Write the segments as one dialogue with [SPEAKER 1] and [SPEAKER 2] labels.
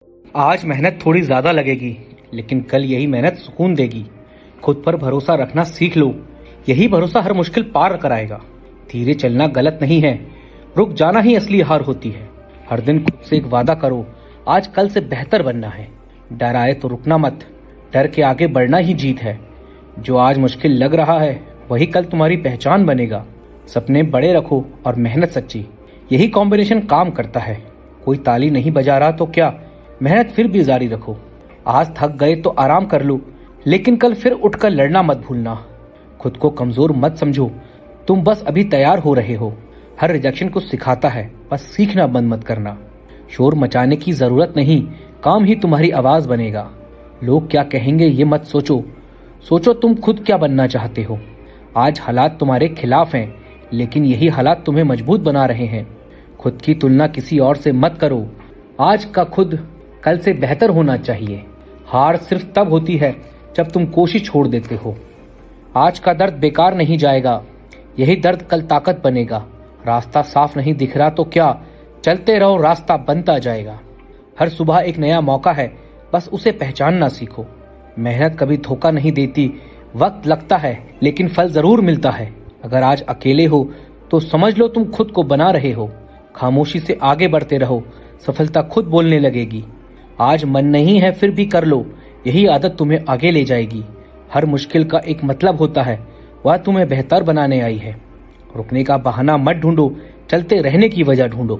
[SPEAKER 1] आज मेहनत थोड़ी ज्यादा लगेगी, लेकिन कल यही मेहनत सुकून देगी। खुद पर भरोसा रखना सीख लो, यही भरोसा हर मुश्किल पार कराएगा। धीरे चलना गलत नहीं है, रुक जाना ही असली हार होती है। हर दिन खुद से एक वादा करो, आज कल से बेहतर बनना है। डर आए तो रुकना मत, डर के आगे बढ़ना ही जीत है। जो आज मुश्किल लग रहा है वही कल तुम्हारी पहचान बनेगा। सपने बड़े रखो और मेहनत सच्ची, यही कॉम्बिनेशन काम करता है। कोई ताली नहीं बजा रहा तो क्या, मेहनत फिर भी जारी रखो। आज थक गए तो आराम कर लो, लेकिन कल फिर उठकर लड़ना मत भूलना। खुद को कमजोर मत समझो, तुम बस अभी तैयार हो रहे हो। हर रिजेक्शन कुछ सिखाता है, बस सीखना बंद मत करना। शोर मचाने की जरूरत नहीं, काम ही तुम्हारी आवाज बनेगा। लोग क्या कहेंगे ये मत सोचो, सोचो तुम खुद क्या बनना चाहते हो। आज हालात तुम्हारे खिलाफ हैं, लेकिन यही हालात तुम्हें मजबूत बना रहे हैं। खुद की तुलना किसी और से मत करो, आज का खुद कल से बेहतर होना चाहिए। हार सिर्फ तब होती है जब तुम कोशिश छोड़ देते हो। आज का दर्द बेकार नहीं जाएगा, यही दर्द कल ताकत बनेगा। रास्ता साफ नहीं दिख रहा तो क्या, चलते रहो, रास्ता बनता जाएगा। हर सुबह एक नया मौका है, बस उसे पहचानना सीखो। मेहनत कभी धोखा नहीं देती, वक्त लगता है लेकिन फल जरूर मिलता है। अगर आज अकेले हो तो समझ लो तुम खुद को बना रहे हो। खामोशी से आगे बढ़ते रहो, सफलता खुद बोलने लगेगी। आज मन नहीं है फिर भी कर लो, यही आदत तुम्हें आगे ले जाएगी। हर मुश्किल का एक मतलब होता है, वह तुम्हें बेहतर बनाने आई है। रुकने का बहाना मत ढूंढो, चलते रहने की वजह ढूंढो।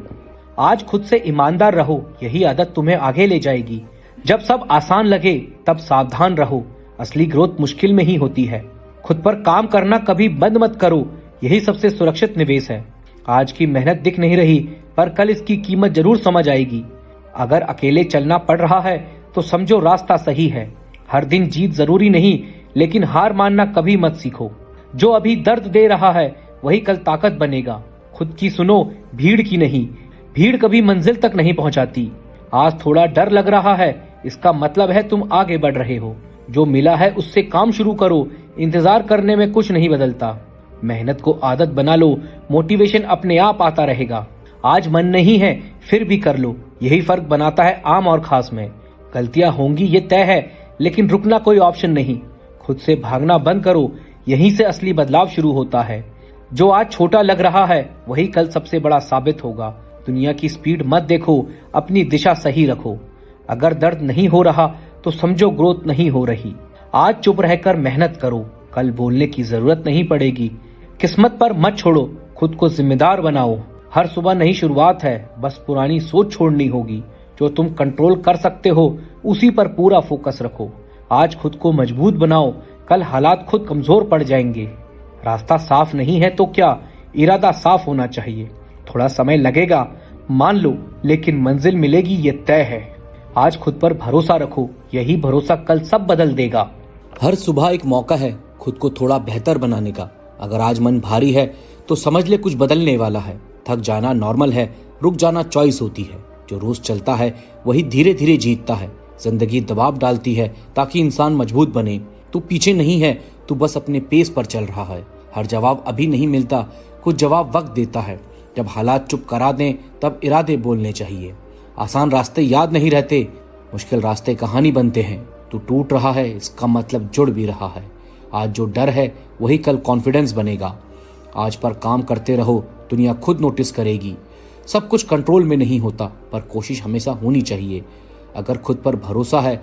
[SPEAKER 1] आज खुद से ईमानदार रहो, यही आदत तुम्हें आगे ले जाएगी। जब सब आसान लगे तब सावधान रहो, असली ग्रोथ मुश्किल में ही होती है। खुद पर काम करना कभी बंद मत करो, यही सबसे सुरक्षित निवेश है। आज की मेहनत दिख नहीं रही, पर कल इसकी कीमत जरूर समझ आएगी। अगर अकेले चलना पड़ रहा है तो समझो रास्ता सही है। हर दिन जीत जरूरी नहीं, लेकिन हार मानना कभी मत सीखो। जो अभी दर्द दे रहा है वही कल ताकत बनेगा। खुद की सुनो, भीड़ की नहीं। भीड़ कभी मंजिल तक नहीं पहुंचाती। आज थोड़ा डर लग रहा है, इसका मतलब है तुम आगे बढ़ रहे हो। जो मिला है उससे काम शुरू करो, इंतजार करने में कुछ नहीं बदलता। मेहनत को आदत बना लो, मोटिवेशन अपने आप आता रहेगा। आज मन नहीं है फिर भी कर लो, यही फर्क बनाता है आम और खास में। गलतियां होंगी ये तय है, लेकिन रुकना कोई ऑप्शन नहीं। खुद से भागना बंद करो, यहीं से असली बदलाव शुरू होता है। जो आज छोटा लग रहा है वही कल सबसे बड़ा साबित होगा। दुनिया की स्पीड मत देखो, अपनी दिशा सही रखो। अगर दर्द नहीं हो रहा तो समझो ग्रोथ नहीं हो रही। आज चुप रहकर मेहनत करो, कल बोलने की जरूरत नहीं पड़ेगी। किस्मत पर मत छोड़ो, खुद को जिम्मेदार बनाओ। हर सुबह नई शुरुआत है, बस पुरानी सोच छोड़नी होगी। जो तुम कंट्रोल कर सकते हो उसी पर पूरा फोकस रखो। आज खुद को मजबूत बनाओ, कल हालात खुद कमजोर पड़ जाएंगे। रास्ता साफ नहीं है तो क्या, इरादा साफ होना चाहिए। थोड़ा समय लगेगा मान लो, लेकिन मंजिल मिलेगी ये तय है। आज खुद पर भरोसा रखो, यही भरोसा कल सब बदल देगा।
[SPEAKER 2] हर सुबह एक मौका है खुद को थोड़ा बेहतर बनाने का। अगर आज मन भारी है तो समझ ले कुछ बदलने वाला है। थक जाना नॉर्मल है, रुक जाना चॉइस होती है। जो रोज चलता है वही धीरे धीरे जीतता है। जिंदगी दबाव डालती है ताकि इंसान मजबूत बने। तू पीछे नहीं है, तू बस अपने पेस पर चल रहा है। हर जवाब अभी नहीं मिलता, कुछ जवाब वक्त देता है। जब हालात चुप करा दें तब इरादे बोलने चाहिए। आसान रास्ते याद नहीं रहते, मुश्किल रास्ते कहानी बनते हैं। तू टूट रहा है इसका मतलब जुड़ भी रहा है। आज जो डर है वही कल कॉन्फिडेंस बनेगा। आज पर काम करते रहो, दुनिया खुद नोटिस करेगी। सब कुछ कंट्रोल में नहीं होता, पर कोशिश हमेशा होनी चाहिए। अगर खुद पर भरोसा है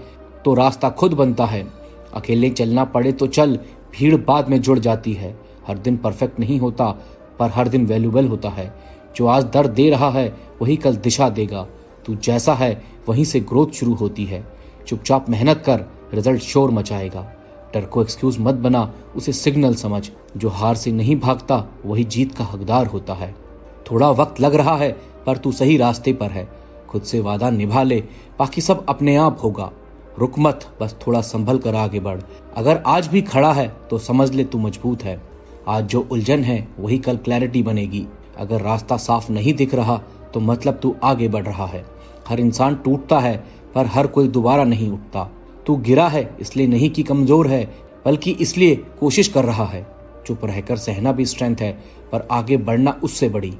[SPEAKER 2] तो रास्ता खुद बनता है। अकेले चलना पड़े तो चल, भीड़ बाद में जुड़ जाती है। हर दिन परफेक्ट नहीं होता, पर हर दिन वैल्यूबल होता है। जो आज दर्द दे रहा है वही कल दिशा देगा। तू जैसा है वहीं से ग्रोथ शुरू होती है। चुपचाप मेहनत कर, रिजल्ट शोर मचाएगा। डर को एक्सक्यूज मत बना, उसे सिग्नल समझ। जो हार से नहीं भागता वही जीत का हकदार होता है। थोड़ा वक्त लग रहा है पर तू सही रास्ते पर है। खुद से वादा निभा ले, बाकी सब अपने आप होगा। रुक मत, बस थोड़ा संभल कर आगे बढ़। अगर आज भी खड़ा है तो समझ ले तू मजबूत है। आज जो उलझन है वही कल क्लैरिटी बनेगी। अगर रास्ता साफ नहीं दिख रहा तो मतलब तू आगे बढ़ रहा है। हर इंसान टूटता है, पर हर कोई दोबारा नहीं उठता। तू गिरा है इसलिए नहीं कि कमजोर है, बल्कि इसलिए कोशिश कर रहा है। चुप रहकर सहना भी स्ट्रेंथ है, पर आगे बढ़ना उससे बड़ी।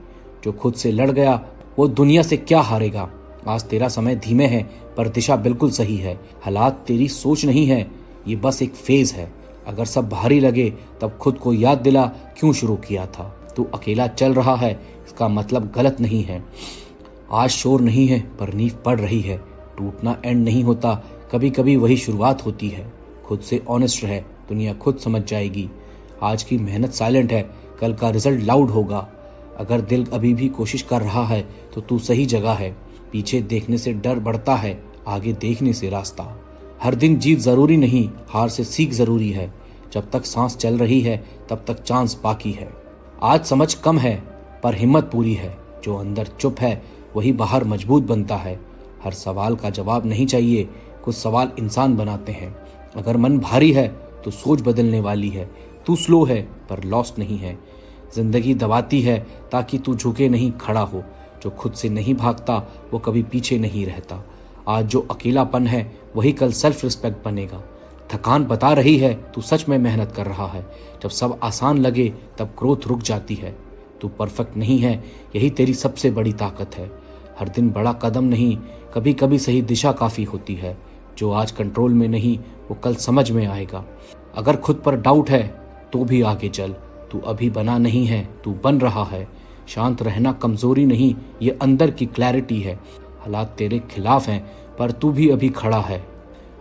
[SPEAKER 2] जो खुद से लड़ गया वो दुनिया से क्या हारेगा। आज तेरा समय धीमे है पर दिशा बिल्कुल सही है। हालात तेरी सोच नहीं है, ये बस एक फेज है। अगर सब भारी लगे तब खुद को याद दिला क्यों शुरू किया था। तू अकेला चल रहा है इसका मतलब गलत नहीं है। आज शोर नहीं है पर नींव पड़ रही है। टूटना एंड नहीं होता, कभी कभी वही शुरुआत होती है। खुद से ऑनेस्ट रहे, दुनिया खुद समझ जाएगी। आज की मेहनत साइलेंट है, कल का रिजल्ट लाउड होगा। अगर दिल अभी भी कोशिश कर रहा है तो तू सही जगह है। पीछे देखने से डर बढ़ता है, आगे देखने से रास्ता। हर दिन जीत जरूरी नहीं, हार से सीख जरूरी है। जब तक सांस चल रही है तब तक चांस बाकी है। आज समझ कम है पर हिम्मत पूरी है। जो अंदर चुप है वही बाहर मजबूत बनता है। हर सवाल का जवाब नहीं चाहिए, कुछ सवाल इंसान बनाते हैं। अगर मन भारी है तो सोच बदलने वाली है। तू स्लो है पर लॉस्ट नहीं है। जिंदगी दबाती है ताकि तू झुके नहीं, खड़ा हो। जो खुद से नहीं भागता वो कभी पीछे नहीं रहता। आज जो अकेलापन है वही कल सेल्फ रिस्पेक्ट बनेगा। थकान बता रही है तू सच में मेहनत कर रहा है। जब सब आसान लगे तब ग्रोथ रुक जाती है। तू परफेक्ट नहीं है, यही तेरी सबसे बड़ी ताकत है। हर दिन बड़ा कदम नहीं, कभी कभी सही दिशा काफ़ी होती है। जो आज कंट्रोल में नहीं वो कल समझ में आएगा। अगर खुद पर डाउट है तो भी आगे चल। तू अभी बना नहीं है, तू बन रहा है। शांत रहना कमजोरी नहीं, ये अंदर की क्लैरिटी है। हालात तेरे खिलाफ हैं पर तू भी अभी खड़ा है।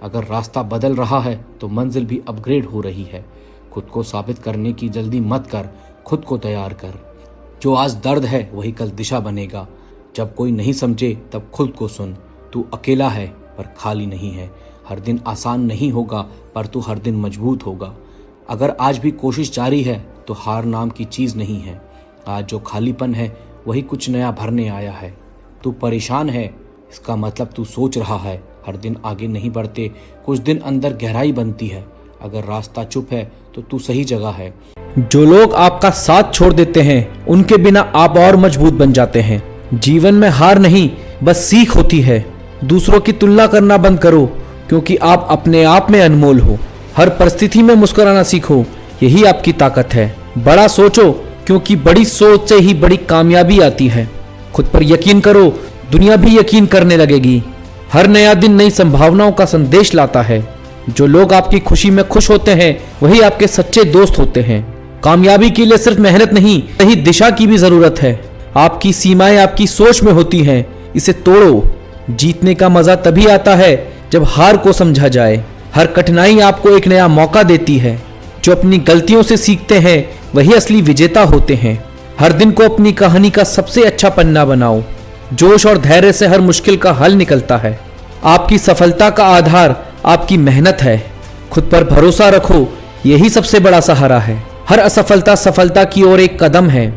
[SPEAKER 2] अगर रास्ता बदल रहा है तो मंजिल भी अपग्रेड हो रही है। खुद को साबित करने की जल्दी मत कर, खुद को तैयार कर। जो आज दर्द है वही कल दिशा बनेगा। जब कोई नहीं समझे तब खुद को सुन। तू अकेला है पर खाली नहीं है। हर दिन आसान नहीं होगा पर तू हर दिन मजबूत होगा। अगर आज भी कोशिश जारी है तो हार नाम की चीज़ नहीं है। आज जो खालीपन है वही कुछ नया भरने आया है। तू परेशान है इसका मतलब तू सोच रहा है। हर दिन आगे नहीं बढ़ते, कुछ दिन अंदर गहराई बनती है। अगर रास्ता चुप है तो तू सही जगह है।
[SPEAKER 1] जो लोग आपका साथ छोड़ देते हैं उनके बिना आप और मजबूत बन जाते हैं। जीवन में हार नहीं बस सीख होती है। दूसरों की तुलना करना बंद करो क्योंकि आप अपने आप में अनमोल हो। हर परिस्थिति में मुस्कुराना सीखो, यही आपकी ताकत है। बड़ा सोचो क्योंकि बड़ी सोच से ही बड़ी कामयाबी आती है। खुद पर यकीन करो, दुनिया भी यकीन करने लगेगी। हर नया दिन नई संभावनाओं का संदेश लाता है। जो लोग आपकी खुशी में खुश होते हैं वही आपके सच्चे दोस्त होते हैं। कामयाबी के लिए सिर्फ मेहनत नहीं, सही दिशा की भी जरूरत है। आपकी सीमाएं आपकी सोच में होती हैं, इसे तोड़ो। जीतने का मजा तभी आता है जब हार को समझा जाए। हर कठिनाई आपको एक नया मौका देती है। जो अपनी गलतियों से सीखते हैं वही असली विजेता होते हैं। हर दिन को अपनी कहानी का सबसे अच्छा पन्ना बनाओ। जोश और धैर्य से हर मुश्किल का हल निकलता है। आपकी सफलता का आधार आपकी मेहनत है। खुद पर भरोसा रखो, यही सबसे बड़ा सहारा है। हर असफलता सफलता की ओर एक कदम है।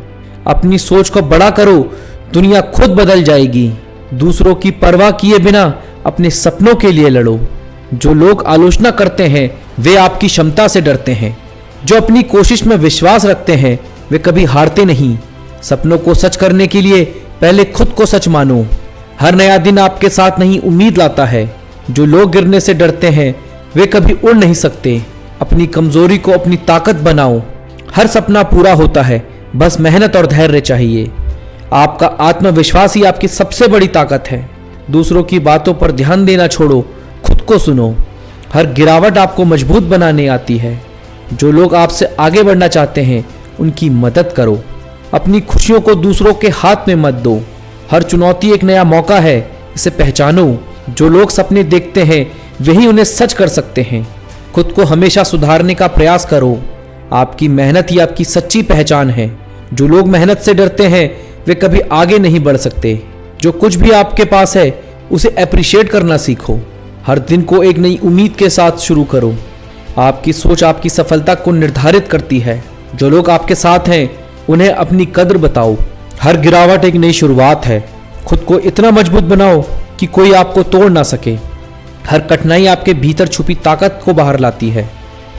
[SPEAKER 1] अपनी सोच को बड़ा करो, दुनिया खुद बदल जाएगी। दूसरों की परवाह किए बिना अपने सपनों के लिए लड़ो। जो लोग आलोचना करते हैं वे आपकी क्षमता से डरते हैं। जो अपनी कोशिश में विश्वास रखते हैं वे कभी हारते नहीं। सपनों को सच करने के लिए पहले खुद को सच मानो। हर नया दिन आपके साथ नई उम्मीद लाता है। जो लोग गिरने से डरते हैं वे कभी उड़ नहीं सकते। अपनी कमजोरी को अपनी ताकत बनाओ। हर सपना पूरा होता है, बस मेहनत और धैर्य चाहिए। आपका आत्मविश्वास ही आपकी सबसे बड़ी ताकत है। दूसरों की बातों पर ध्यान देना छोड़ो, खुद को सुनो। हर गिरावट आपको मजबूत बनाने आती है। जो लोग आपसे आगे बढ़ना चाहते हैं उनकी मदद करो। अपनी खुशियों को दूसरों के हाथ में मत दो। हर चुनौती एक नया मौका है, इसे पहचानो। जो लोग सपने देखते हैं वही उन्हें सच कर सकते हैं। खुद को हमेशा सुधारने का प्रयास करो। आपकी मेहनत ही आपकी सच्ची पहचान है। जो लोग मेहनत से डरते हैं वे कभी आगे नहीं बढ़ सकते। जो कुछ भी आपके पास है उसे अप्रिशिएट करना सीखो। हर दिन को एक नई उम्मीद के साथ शुरू करो। आपकी सोच आपकी सफलता को निर्धारित करती है। जो लोग आपके साथ हैं उन्हें अपनी कद्र बताओ। हर गिरावट एक नई शुरुआत है। खुद को इतना मजबूत बनाओ कि कोई आपको तोड़ ना सके। हर कठिनाई आपके भीतर छुपी ताकत को बाहर लाती है।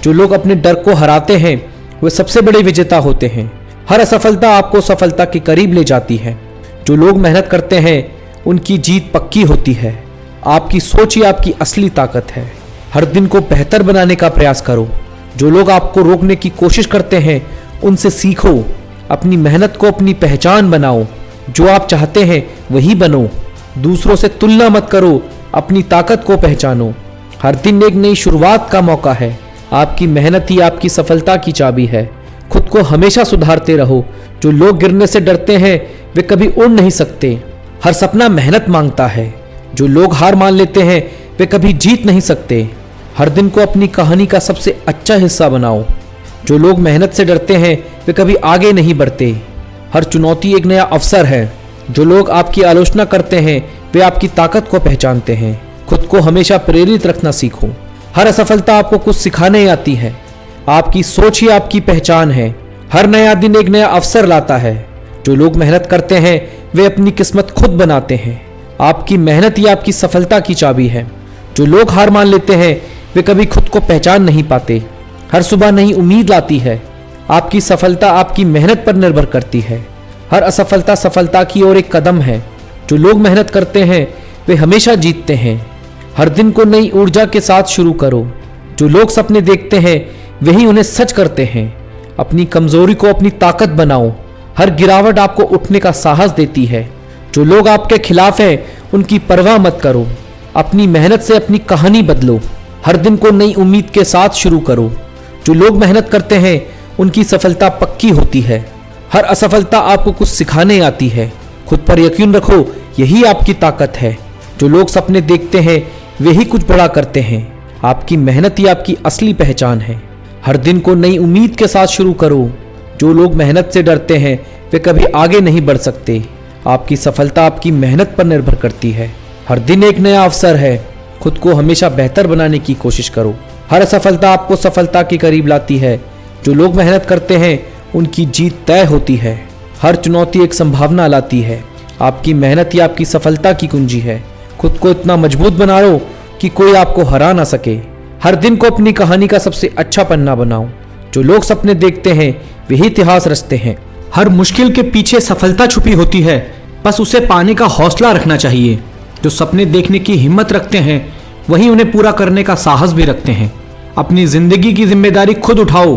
[SPEAKER 1] जो लोग अपने डर को हराते हैं वे सबसे बड़े विजेता होते हैं। हर असफलता आपको सफलता के करीब ले जाती है। जो लोग मेहनत करते हैं उनकी जीत पक्की होती है। आपकी सोच ही आपकी असली ताकत है। हर दिन को बेहतर बनाने का प्रयास करो। जो लोग आपको रोकने की कोशिश करते हैं उनसे सीखो। अपनी मेहनत को अपनी पहचान बनाओ। जो आप चाहते हैं वही बनो।
[SPEAKER 2] दूसरों से तुलना मत करो, अपनी ताकत को पहचानो। हर दिन एक नई शुरुआत का मौका है। आपकी मेहनत ही आपकी सफलता की चाबी है। खुद को हमेशा सुधारते रहो। जो लोग गिरने से डरते हैं वे कभी उड़ नहीं सकते। हर सपना मेहनत मांगता है। जो लोग हार मान लेते हैं वे कभी जीत नहीं सकते। हर दिन को अपनी कहानी का सबसे अच्छा हिस्सा बनाओ। जो लोग मेहनत से डरते हैं वे कभी आगे नहीं बढ़ते। हर चुनौती एक नया अवसर है। जो लोग आपकी आलोचना करते हैं वे आपकी ताकत को पहचानते हैं। खुद को हमेशा प्रेरित रखना सीखो। हर असफलता आपको कुछ सिखाने आती है। आपकी सोच ही आपकी पहचान है। हर नया दिन एक नया अवसर लाता है। जो लोग मेहनत करते हैं वे अपनी किस्मत खुद बनाते हैं। आपकी मेहनत ही आपकी सफलता की चाबी है। जो लोग हार मान लेते हैं वे कभी खुद को पहचान नहीं पाते। हर सुबह नई उम्मीद लाती है। आपकी सफलता आपकी मेहनत पर निर्भर करती है। हर असफलता सफलता की ओर एक कदम है। जो लोग मेहनत करते हैं वे हमेशा जीतते हैं। हर दिन को नई ऊर्जा के साथ शुरू करो। जो लोग सपने देखते हैं वही उन्हें सच करते हैं। अपनी कमजोरी को अपनी ताकत बनाओ। हर गिरावट आपको उठने का साहस देती है। जो लोग आपके खिलाफ हैं उनकी परवाह मत करो। अपनी मेहनत से अपनी कहानी बदलो। हर दिन को नई उम्मीद के साथ शुरू करो। जो लोग मेहनत करते हैं उनकी सफलता पक्की होती है। हर असफलता आपको कुछ सिखाने आती है। खुद पर यकीन रखो, यही आपकी ताकत है। जो लोग सपने देखते हैं वे ही कुछ बड़ा करते हैं। आपकी मेहनत ही आपकी असली पहचान है। हर दिन को नई उम्मीद के साथ शुरू करो। जो लोग मेहनत से डरते हैं वे कभी आगे नहीं बढ़ सकते। आपकी सफलता आपकी मेहनत पर निर्भर करती है। हर दिन एक नया अवसर है। खुद को हमेशा बेहतर बनाने की कोशिश करो। हर असफलता आपको सफलता के करीब लाती है। जो लोग मेहनत करते हैं उनकी जीत तय होती है। हर चुनौती एक संभावना लाती है। आपकी मेहनत ही आपकी सफलता की कुंजी है। खुद को इतना मजबूत बना लो कि कोई आपको हरा ना सके। हर दिन को अपनी कहानी का सबसे अच्छा पन्ना बनाओ। जो लोग सपने देखते हैं वही इतिहास रचते हैं। हर मुश्किल के पीछे सफलता छुपी होती है, बस उसे पाने का हौसला रखना चाहिए। जो सपने देखने की हिम्मत रखते हैं वही उन्हें पूरा करने का साहस भी रखते हैं। अपनी जिंदगी की जिम्मेदारी खुद उठाओ।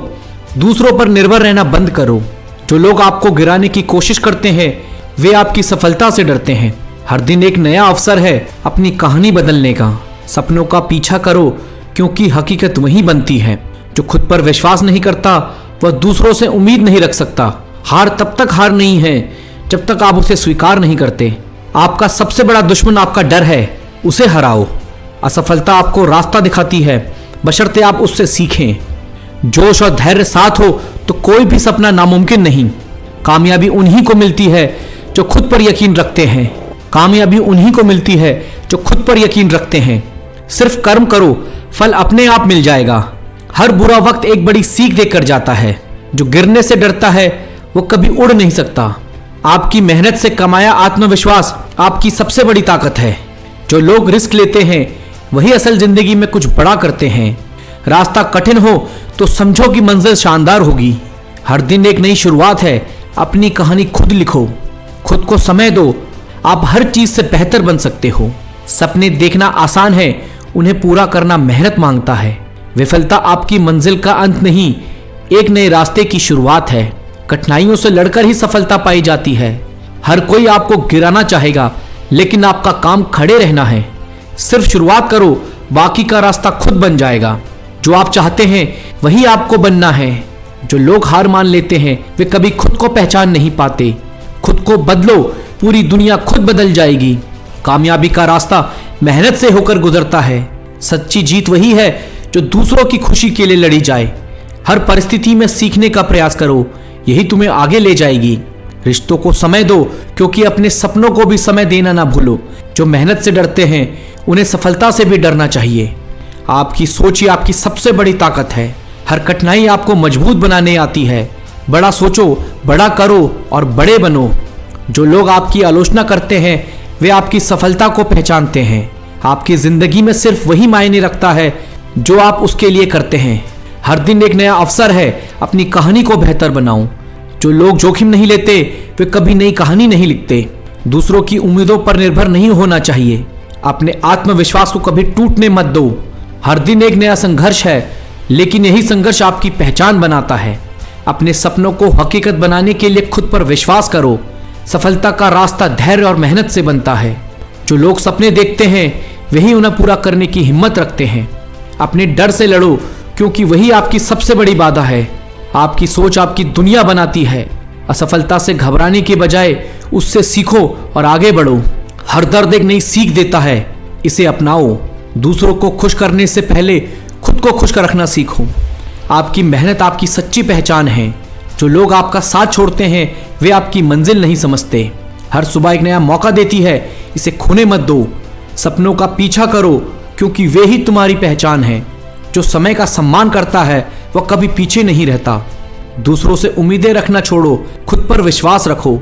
[SPEAKER 2] दूसरों पर निर्भर रहना बंद करो। जो लोग आपको गिराने की कोशिश करते हैं वे आपकी सफलता से डरते हैं। हर दिन एक नया अवसर है अपनी कहानी बदलने का। सपनों का पीछा करो क्योंकि हकीकत वही बनती है। जो खुद पर विश्वास नहीं करता वह दूसरों से उम्मीद नहीं रख सकता। हार तब तक हार नहीं है जब तक आप उसे स्वीकार नहीं करते। आपका सबसे बड़ा दुश्मन आपका डर है, उसे हराओ। असफलता आपको रास्ता दिखाती है, बशर्ते आप उससे सीखें। जोश और धैर्य साथ हो तो कोई भी सपना नामुमकिन नहीं। कामयाबी उन्हीं को मिलती है जो खुद पर यकीन रखते हैं। कामयाबी उन्हीं को मिलती है जो खुद पर यकीन रखते हैं। सिर्फ कर्म करो, फल अपने आप मिल जाएगा। हर बुरा वक्त एक बड़ी सीख देकर जाता है। जो गिरने से डरता है वो कभी उड़ नहीं सकता। आपकी मेहनत से कमाया आत्मविश्वास आपकी सबसे बड़ी ताकत है। जो लोग रिस्क लेते हैं वही असल जिंदगी में कुछ बड़ा करते हैं। रास्ता कठिन हो तो समझो कि मंजिल शानदार होगी। हर दिन एक नई शुरुआत है। अपनी कहानी खुद लिखो। खुद को समय दो। आप हर चीज से बेहतर बन सकते हो। सपने देखना आसान है, उन्हें पूरा करना मेहनत मांगता है। विफलता आपकी मंजिल का अंत नहीं, एक नए रास्ते की शुरुआत है। कठिनाइयों से लड़कर ही सफलता पाई जाती है। हर कोई आपको गिराना चाहेगा, लेकिन आपका काम खड़े रहना है। सिर्फ शुरुआत करो, बाकी का रास्ता खुद बन जाएगा। जो आप चाहते हैं वही आपको बनना है। जो लोग हार मान लेते हैं वे कभी खुद को पहचान नहीं पाते। खुद को बदलो, पूरी दुनिया खुद बदल जाएगी। कामयाबी का रास्ता मेहनत से होकर गुजरता है। सच्ची जीत वही है जो दूसरों की खुशी के लिए लड़ी जाए। हर परिस्थिति में सीखने का प्रयास करो, यही तुम्हें आगे ले जाएगी। रिश्तों को समय दो, क्योंकि अपने सपनों को भी समय देना ना भूलो। जो मेहनत से डरते हैं उन्हें सफलता से भी डरना चाहिए। आपकी सोच ही आपकी सबसे बड़ी ताकत है। हर कठिनाई आपको मजबूत बनाने आती है। बड़ा सोचो, बड़ा करो और बड़े बनो। जो लोग आपकी आलोचना करते हैं वे आपकी सफलता को पहचानते हैं। आपकी जिंदगी में सिर्फ वही मायने रखता है जो आप उसके लिए करते हैं। हर दिन एक नया अवसर है, अपनी कहानी को बेहतर बनाओ। जो लोग जोखिम नहीं लेते वे कभी नई कहानी नहीं लिखते। दूसरों की उम्मीदों पर निर्भर नहीं होना चाहिए। अपने आत्मविश्वास को कभी टूटने मत दो। हर दिन एक नया संघर्ष है, लेकिन यही संघर्ष आपकी पहचान बनाता है। अपने सपनों को हकीकत बनाने के लिए खुद पर विश्वास करो। सफलता का रास्ता धैर्य और मेहनत से बनता है। जो लोग सपने देखते हैं वही उन्हें पूरा करने की हिम्मत रखते हैं। अपने डर से लड़ो, क्योंकि वही आपकी सबसे बड़ी बाधा है। आपकी सोच आपकी दुनिया बनाती है। असफलता से घबराने के बजाय उससे सीखो और आगे बढ़ो। हर दर्द एक नई सीख देता है, इसे अपनाओ। दूसरों को खुश करने से पहले खुद को खुश रखना सीखो। आपकी मेहनत आपकी सच्ची पहचान है। जो लोग आपका साथ छोड़ते हैं वे आपकी मंजिल नहीं समझते। हर सुबह एक नया मौका देती है, इसे खोने मत दो। सपनों का पीछा करो, क्योंकि वे ही तुम्हारी पहचान है। जो समय का सम्मान करता है वह कभी पीछे नहीं रहता। दूसरों से उम्मीदें रखना छोड़ो, खुद पर विश्वास रखो।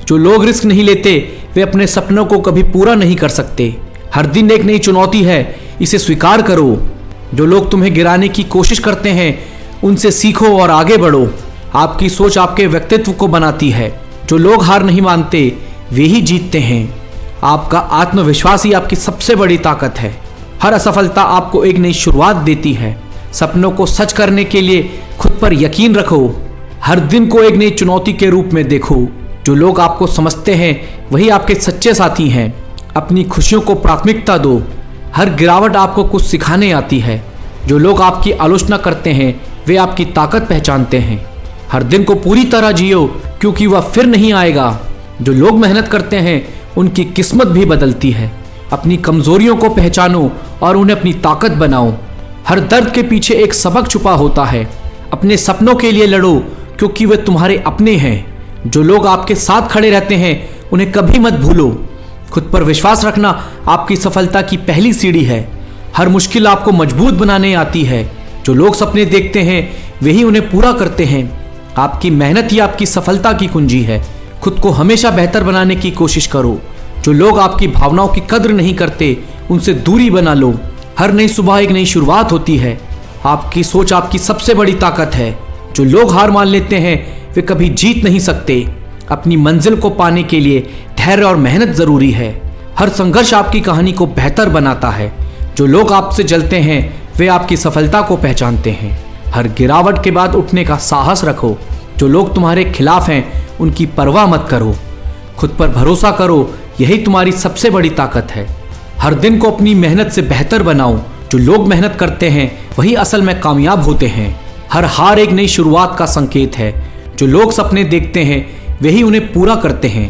[SPEAKER 2] जो लोग रिस्क नहीं लेते वे अपने सपनों को कभी पूरा नहीं कर सकते। हर दिन एक नई चुनौती है, इसे स्वीकार करो। जो लोग तुम्हें गिराने की कोशिश करते हैं उनसे सीखो और आगे बढ़ो। आपकी सोच आपके व्यक्तित्व को बनाती है। जो लोग हार नहीं मानते वे ही जीतते हैं। आपका आत्मविश्वास ही आपकी सबसे बड़ी ताकत है। हर असफलता आपको एक नई शुरुआत देती है। सपनों को सच करने के लिए खुद पर यकीन रखो। हर दिन को एक नई चुनौती के रूप में देखो। जो लोग आपको समझते हैं वही आपके सच्चे साथी हैं। अपनी खुशियों को प्राथमिकता दो। हर गिरावट आपको कुछ सिखाने आती है। जो लोग आपकी आलोचना करते हैं वे आपकी ताकत पहचानते हैं। हर दिन को पूरी तरह जियो, क्योंकि वह फिर नहीं आएगा। जो लोग मेहनत करते हैं उनकी किस्मत भी बदलती है। अपनी कमजोरियों को पहचानो और उन्हें अपनी ताकत बनाओ। हर दर्द के पीछे एक सबक छुपा होता है। अपने सपनों के लिए लड़ो, क्योंकि वे तुम्हारे अपने हैं। जो लोग आपके साथ खड़े रहते हैं उन्हें कभी मत भूलो। खुद पर विश्वास रखना आपकी सफलता की पहली सीढ़ी है। हर मुश्किल आपको मजबूत बनाने आती है। जो लोग सपने देखते हैं वही उन्हें पूरा करते हैं। आपकी मेहनत ही आपकी सफलता की कुंजी है। खुद को हमेशा बेहतर बनाने की कोशिश करो। जो लोग आपकी भावनाओं की कद्र नहीं करते उनसे दूरी बना लो। हर नई सुबह एक नई शुरुआत होती है। आपकी सोच आपकी सबसे बड़ी ताकत है। जो लोग हार मान लेते हैं वे कभी जीत नहीं सकते। अपनी मंजिल को पाने के लिए धैर्य और मेहनत जरूरी है। हर संघर्ष आपकी कहानी को बेहतर बनाता है। जो लोग आपसे जलते हैं वे आपकी सफलता को पहचानते हैं। हर गिरावट के बाद उठने का साहस रखो। जो लोग तुम्हारे खिलाफ हैं उनकी परवाह मत करो। खुद पर भरोसा करो, यही तुम्हारी सबसे बड़ी ताकत है। हर दिन को अपनी मेहनत से बेहतर बनाओ। जो लोग मेहनत करते हैं वही असल में कामयाब होते हैं। हर हार एक नई शुरुआत का संकेत है। जो लोग सपने देखते हैं वही उन्हें पूरा करते हैं।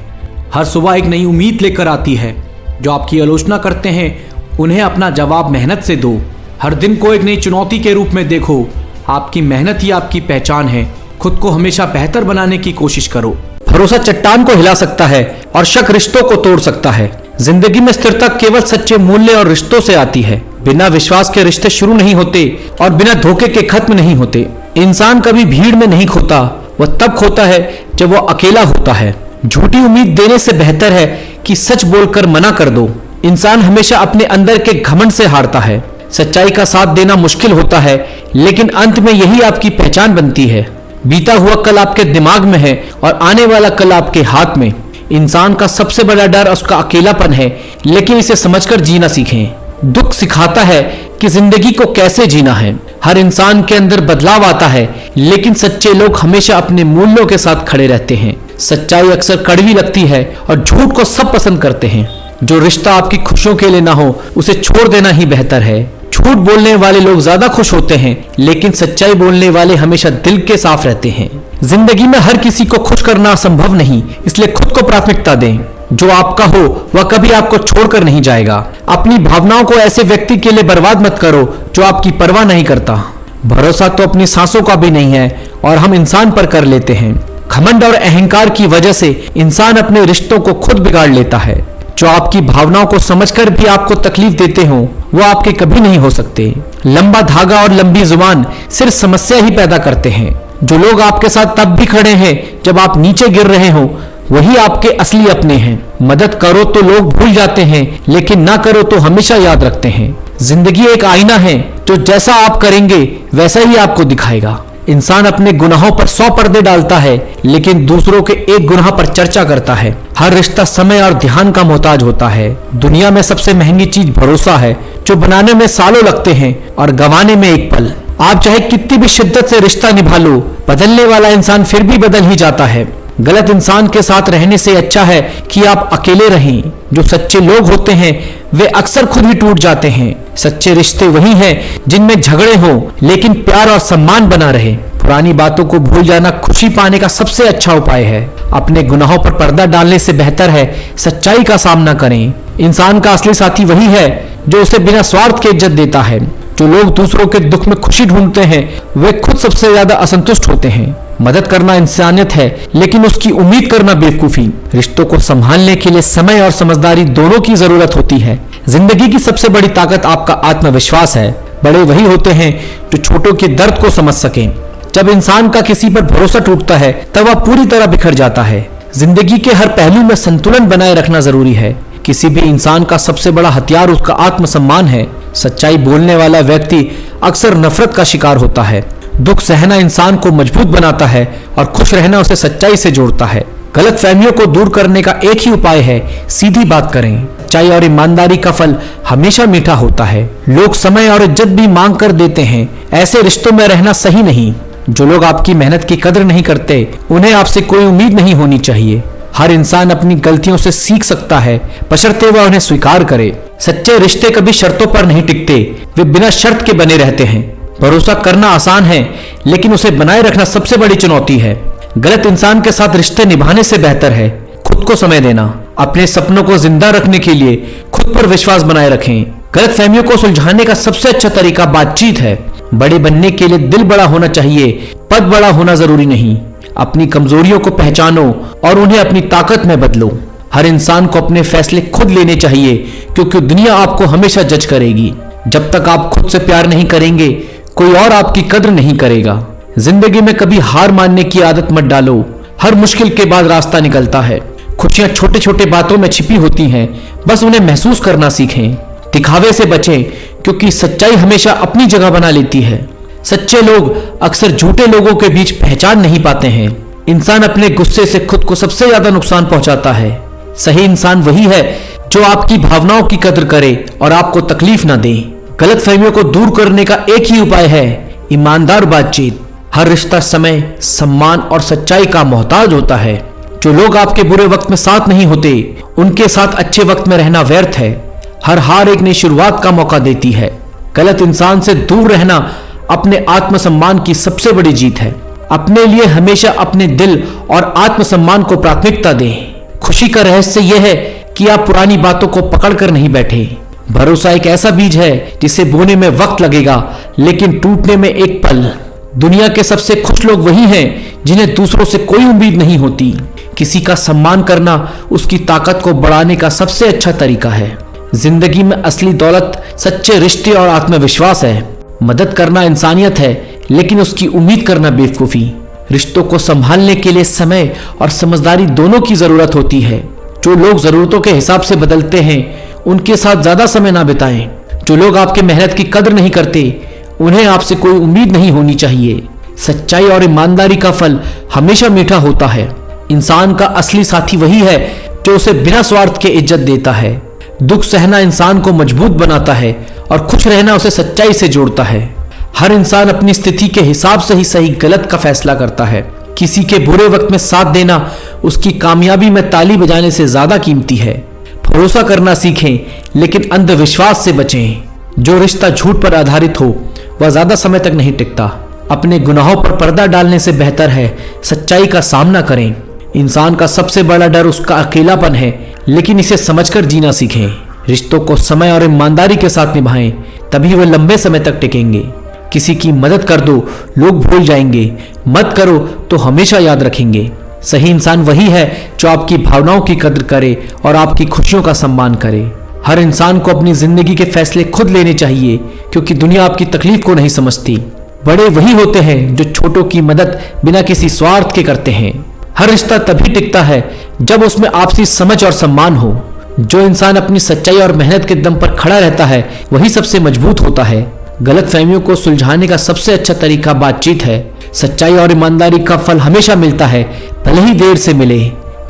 [SPEAKER 2] हर सुबह एक नई उम्मीद लेकर आती है। जो आपकी आलोचना करते हैं उन्हें अपना जवाब मेहनत से दो। हर दिन को एक नई चुनौती के रूप में देखो। आपकी मेहनत ही आपकी पहचान है। खुद को हमेशा बेहतर बनाने की कोशिश करो। भरोसा चट्टान को हिला सकता है और शक रिश्तों को तोड़ सकता है। जिंदगी में स्थिरता केवल सच्चे मूल्य और रिश्तों से आती है। बिना विश्वास के रिश्ते शुरू नहीं होते और बिना धोखे के खत्म नहीं होते। इंसान कभी भीड़ में नहीं खोता, वह तब खोता है जब वह अकेला होता है। झूठी उम्मीद देने से बेहतर है कि सच बोलकर मना कर दो। इंसान हमेशा अपने अंदर के घमंड से हारता है। सच्चाई का साथ देना मुश्किल होता है, लेकिन अंत में यही आपकी पहचान बनती है। बीता हुआ कल आपके दिमाग में है और आने वाला कल आपके हाथ में। इंसान का सबसे बड़ा डर उसका अकेलापन है, लेकिन इसे समझकर जीना सीखें। दुख सिखाता है कि जिंदगी को कैसे जीना है। हर इंसान के अंदर बदलाव आता है, लेकिन सच्चे लोग हमेशा अपने मूल्यों के साथ खड़े रहते हैं। सच्चाई अक्सर कड़वी लगती है और झूठ को सब पसंद करते हैं। जो रिश्ता आपकी खुशियों के लिए ना हो उसे छोड़ देना ही बेहतर है। झूठ बोलने वाले लोग ज्यादा खुश होते हैं, लेकिन सच्चाई बोलने वाले हमेशा दिल के साफ रहते हैं। जिंदगी में हर किसी को खुश करना संभव नहीं, इसलिए खुद को प्राथमिकता दें। जो आपका हो वह कभी आपको छोड़कर नहीं जाएगा। अपनी भावनाओं को ऐसे व्यक्ति के लिए बर्बाद मत करो जो आपकी परवाह नहीं करता। भरोसा तो अपनी सांसों का भी नहीं है और हम इंसान पर कर लेते हैं। घमंड और अहंकार की वजह से इंसान अपने रिश्तों को खुद बिगाड़ लेता है। जो आपकी भावनाओं को समझकर भी आपको तकलीफ देते हो वो आपके कभी नहीं हो सकते। लंबा धागा और लंबी जुबान सिर्फ समस्या ही पैदा करते हैं। जो लोग आपके साथ तब भी खड़े हैं जब आप नीचे गिर रहे हो वही आपके असली अपने हैं। मदद करो तो लोग भूल जाते हैं, लेकिन ना करो तो हमेशा याद रखते हैं। जिंदगी एक आईना है, जो जैसा आप करेंगे वैसा ही आपको दिखाएगा। इंसान अपने गुनाहों पर 100 पर्दे डालता है, लेकिन दूसरों के एक गुनाह पर चर्चा करता है। हर रिश्ता समय और ध्यान का मोहताज होता है। दुनिया में सबसे महंगी चीज भरोसा है, जो बनाने में सालों लगते हैं और गंवाने में एक पल। आप चाहे कितनी भी शिद्दत से रिश्ता निभा लो, बदलने वाला इंसान फिर भी बदल ही जाता है। गलत इंसान के साथ रहने से अच्छा है कि आप अकेले रहें। जो सच्चे लोग होते हैं वे अक्सर खुद ही टूट जाते हैं। सच्चे रिश्ते वही हैं जिनमें झगड़े हो लेकिन प्यार और सम्मान बना रहे। पुरानी बातों को भूल जाना खुशी पाने का सबसे अच्छा उपाय है। अपने गुनाहों पर पर्दा डालने से बेहतर है सच्चाई का सामना करें। इंसान का असली साथी वही है जो उसे बिना स्वार्थ के इज्जत देता है। जो लोग दूसरों के दुख में खुशी ढूंढते हैं वे खुद सबसे ज्यादा असंतुष्ट होते हैं। मदद करना इंसानियत है लेकिन उसकी उम्मीद करना बेवकूफी। रिश्तों को संभालने के लिए समय और समझदारी दोनों की जरूरत होती है। जिंदगी की सबसे बड़ी ताकत आपका आत्मविश्वास है। बड़े वही होते हैं जो छोटों के दर्द को समझ सकें। जब इंसान का किसी पर भरोसा टूटता है तब वह पूरी तरह बिखर जाता है। जिंदगी के हर पहलू में संतुलन बनाए रखना जरूरी है। किसी भी इंसान का सबसे बड़ा हथियार उसका आत्मसम्मान है। सच्चाई बोलने वाला व्यक्ति अक्सर नफरत का शिकार होता है। दुख सहना इंसान को मजबूत बनाता है और खुश रहना उसे सच्चाई से जोड़ता है। गलत फहमियों को दूर करने का एक ही उपाय है, सीधी बात करें। सच्चाई और ईमानदारी का फल हमेशा मीठा होता है। लोग समय और इज्जत भी मांग कर देते हैं, ऐसे रिश्तों में रहना सही नहीं। जो लोग आपकी मेहनत की कदर नहीं करते उन्हें आपसे कोई उम्मीद नहीं होनी चाहिए। हर इंसान अपनी गलतियों से सीख सकता है, बशर्ते वह उन्हें स्वीकार करे। सच्चे रिश्ते कभी शर्तों पर नहीं टिकते, वे बिना शर्त के बने रहते हैं। भरोसा करना आसान है लेकिन उसे बनाए रखना सबसे बड़ी चुनौती है। गलत इंसान के साथ रिश्ते निभाने से बेहतर है खुद को समय देना। अपने सपनों को जिंदा रखने के लिए खुद पर विश्वास बनाए रखें। गलत फहमियों को सुलझाने का सबसे अच्छा तरीका बातचीत है। बड़े बनने के लिए दिल बड़ा होना चाहिए, पद बड़ा होना जरूरी नहीं। अपनी कमजोरियों को पहचानो और उन्हें अपनी ताकत में बदलो। हर इंसान को अपने फैसले खुद लेने चाहिए क्योंकि दुनिया आपको हमेशा जज करेगी। जब तक आप खुद से प्यार नहीं करेंगे कोई और आपकी कद्र नहीं करेगा। जिंदगी में कभी हार मानने की आदत मत डालो। हर मुश्किल के बाद रास्ता निकलता है। खुशियां छोटे छोटे बातों में छिपी होती हैं, बस उन्हें महसूस करना सीखें। दिखावे से बचें क्योंकि सच्चाई हमेशा अपनी जगह बना लेती है। सच्चे लोग अक्सर झूठे लोगों के बीच पहचान नहीं पाते हैं। इंसान अपने गुस्से से खुद को सबसे ज्यादा नुकसान पहुंचाता है। सही इंसान वही है जो आपकी भावनाओं की कदर करे और आपको तकलीफ ना दे। गलत फहमियों को दूर करने का एक ही उपाय है, ईमानदार बातचीत। हर रिश्ता समय, सम्मान और सच्चाई का मोहताज होता है। जो लोग आपके बुरे वक्त में साथ नहीं होते उनके साथ अच्छे वक्त में रहना व्यर्थ है। हर हार एक नई शुरुआत का मौका देती है। गलत इंसान से दूर रहना अपने आत्मसम्मान की सबसे बड़ी जीत है। अपने लिए हमेशा अपने दिल और आत्मसम्मान को प्राथमिकता दें। खुशी का रहस्य यह है कि आप पुरानी बातों को पकड़कर नहीं बैठे। भरोसा एक ऐसा बीज है जिसे बोने में वक्त लगेगा लेकिन टूटने में एक पल। दुनिया के सबसे खुश लोग वही हैं जिन्हें दूसरों से कोई उम्मीद नहीं होती। किसी का सम्मान करना उसकी ताकत को बढ़ाने का सबसे अच्छा तरीका है। जिंदगी में असली दौलत सच्चे रिश्ते और आत्मविश्वास है। मदद करना इंसानियत है लेकिन उसकी उम्मीद करना बेवकूफी। रिश्तों को संभालने के लिए समय और समझदारी दोनों की जरूरत होती है। जो लोग जरूरतों के हिसाब से बदलते हैं उनके साथ ज्यादा समय ना बिताएं। जो लोग आपकी मेहनत की कदर नहीं करते उन्हें आपसे कोई उम्मीद नहीं होनी चाहिए। सच्चाई और ईमानदारी का फल हमेशा मीठा होता है। इंसान का असली साथी वही है जो उसे बिना स्वार्थ के इज्जत देता है। दुख सहना इंसान को मजबूत बनाता है और खुश रहना उसे सच्चाई से जोड़ता है। हर इंसान अपनी स्थिति के हिसाब से ही सही गलत का फैसला करता है। किसी के बुरे वक्त में साथ देना उसकी कामयाबी में ताली बजाने से ज्यादा कीमती है। भरोसा करना सीखें लेकिन अंधविश्वास से बचें। जो रिश्ता झूठ पर आधारित हो वह ज्यादा समय तक नहीं टिकता। अपने गुनाहों पर पर्दा डालने से बेहतर है सच्चाई का सामना करें। इंसान का सबसे बड़ा डर उसका अकेलापन है लेकिन इसे समझकर जीना सीखें। रिश्तों को समय और ईमानदारी के साथ निभाएं, तभी वे लंबे समय तक टिकेंगे। किसी की मदद कर दो, लोग भूल जाएंगे। मत करो तो हमेशा याद रखेंगे। सही इंसान वही है जो आपकी भावनाओं की कदर करे और आपकी खुशियों का सम्मान करे। हर इंसान को अपनी जिंदगी के फैसले खुद लेने चाहिए क्योंकि दुनिया आपकी तकलीफ को नहीं समझती। बड़े वही होते हैं जो छोटों की मदद बिना किसी स्वार्थ के करते हैं। हर रिश्ता तभी टिकता है जब उसमें आपसी समझ और सम्मान हो। जो इंसान अपनी सच्चाई और मेहनत के दम पर खड़ा रहता है वही सबसे मजबूत होता है। गलत फहमियों को सुलझाने का सबसे अच्छा तरीका बातचीत है। सच्चाई और ईमानदारी का फल हमेशा मिलता है, भले ही देर से मिले।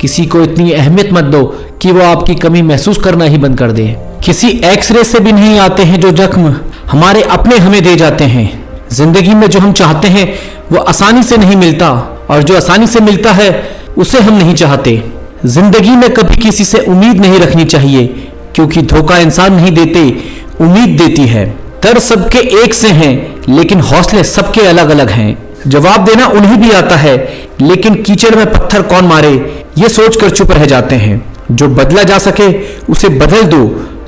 [SPEAKER 2] किसी को इतनी अहमियत मत दो कि वो आपकी कमी महसूस करना ही बंद कर दे। किसी एक्सरे से भी नहीं आते हैं जो जख्म हमारे अपने हमें दे जाते हैं। जिंदगी में जो हम चाहते हैं वो आसानी से नहीं मिलता और जो आसानी से मिलता है उसे हम नहीं चाहते। जिंदगी में कभी किसी से उम्मीद नहीं रखनी चाहिए, क्योंकि धोखा इंसान नहीं देते, उम्मीद देती है। दर्द सबके एक से हैं, लेकिन हौसले सबके अलग अलग हैं। जवाब देना उन्हें भी आता है, लेकिन कीचड़ में पत्थर कौन मारे ये सोचकर चुप रह जाते हैं। जो बदला जा सके उसे बदल दो,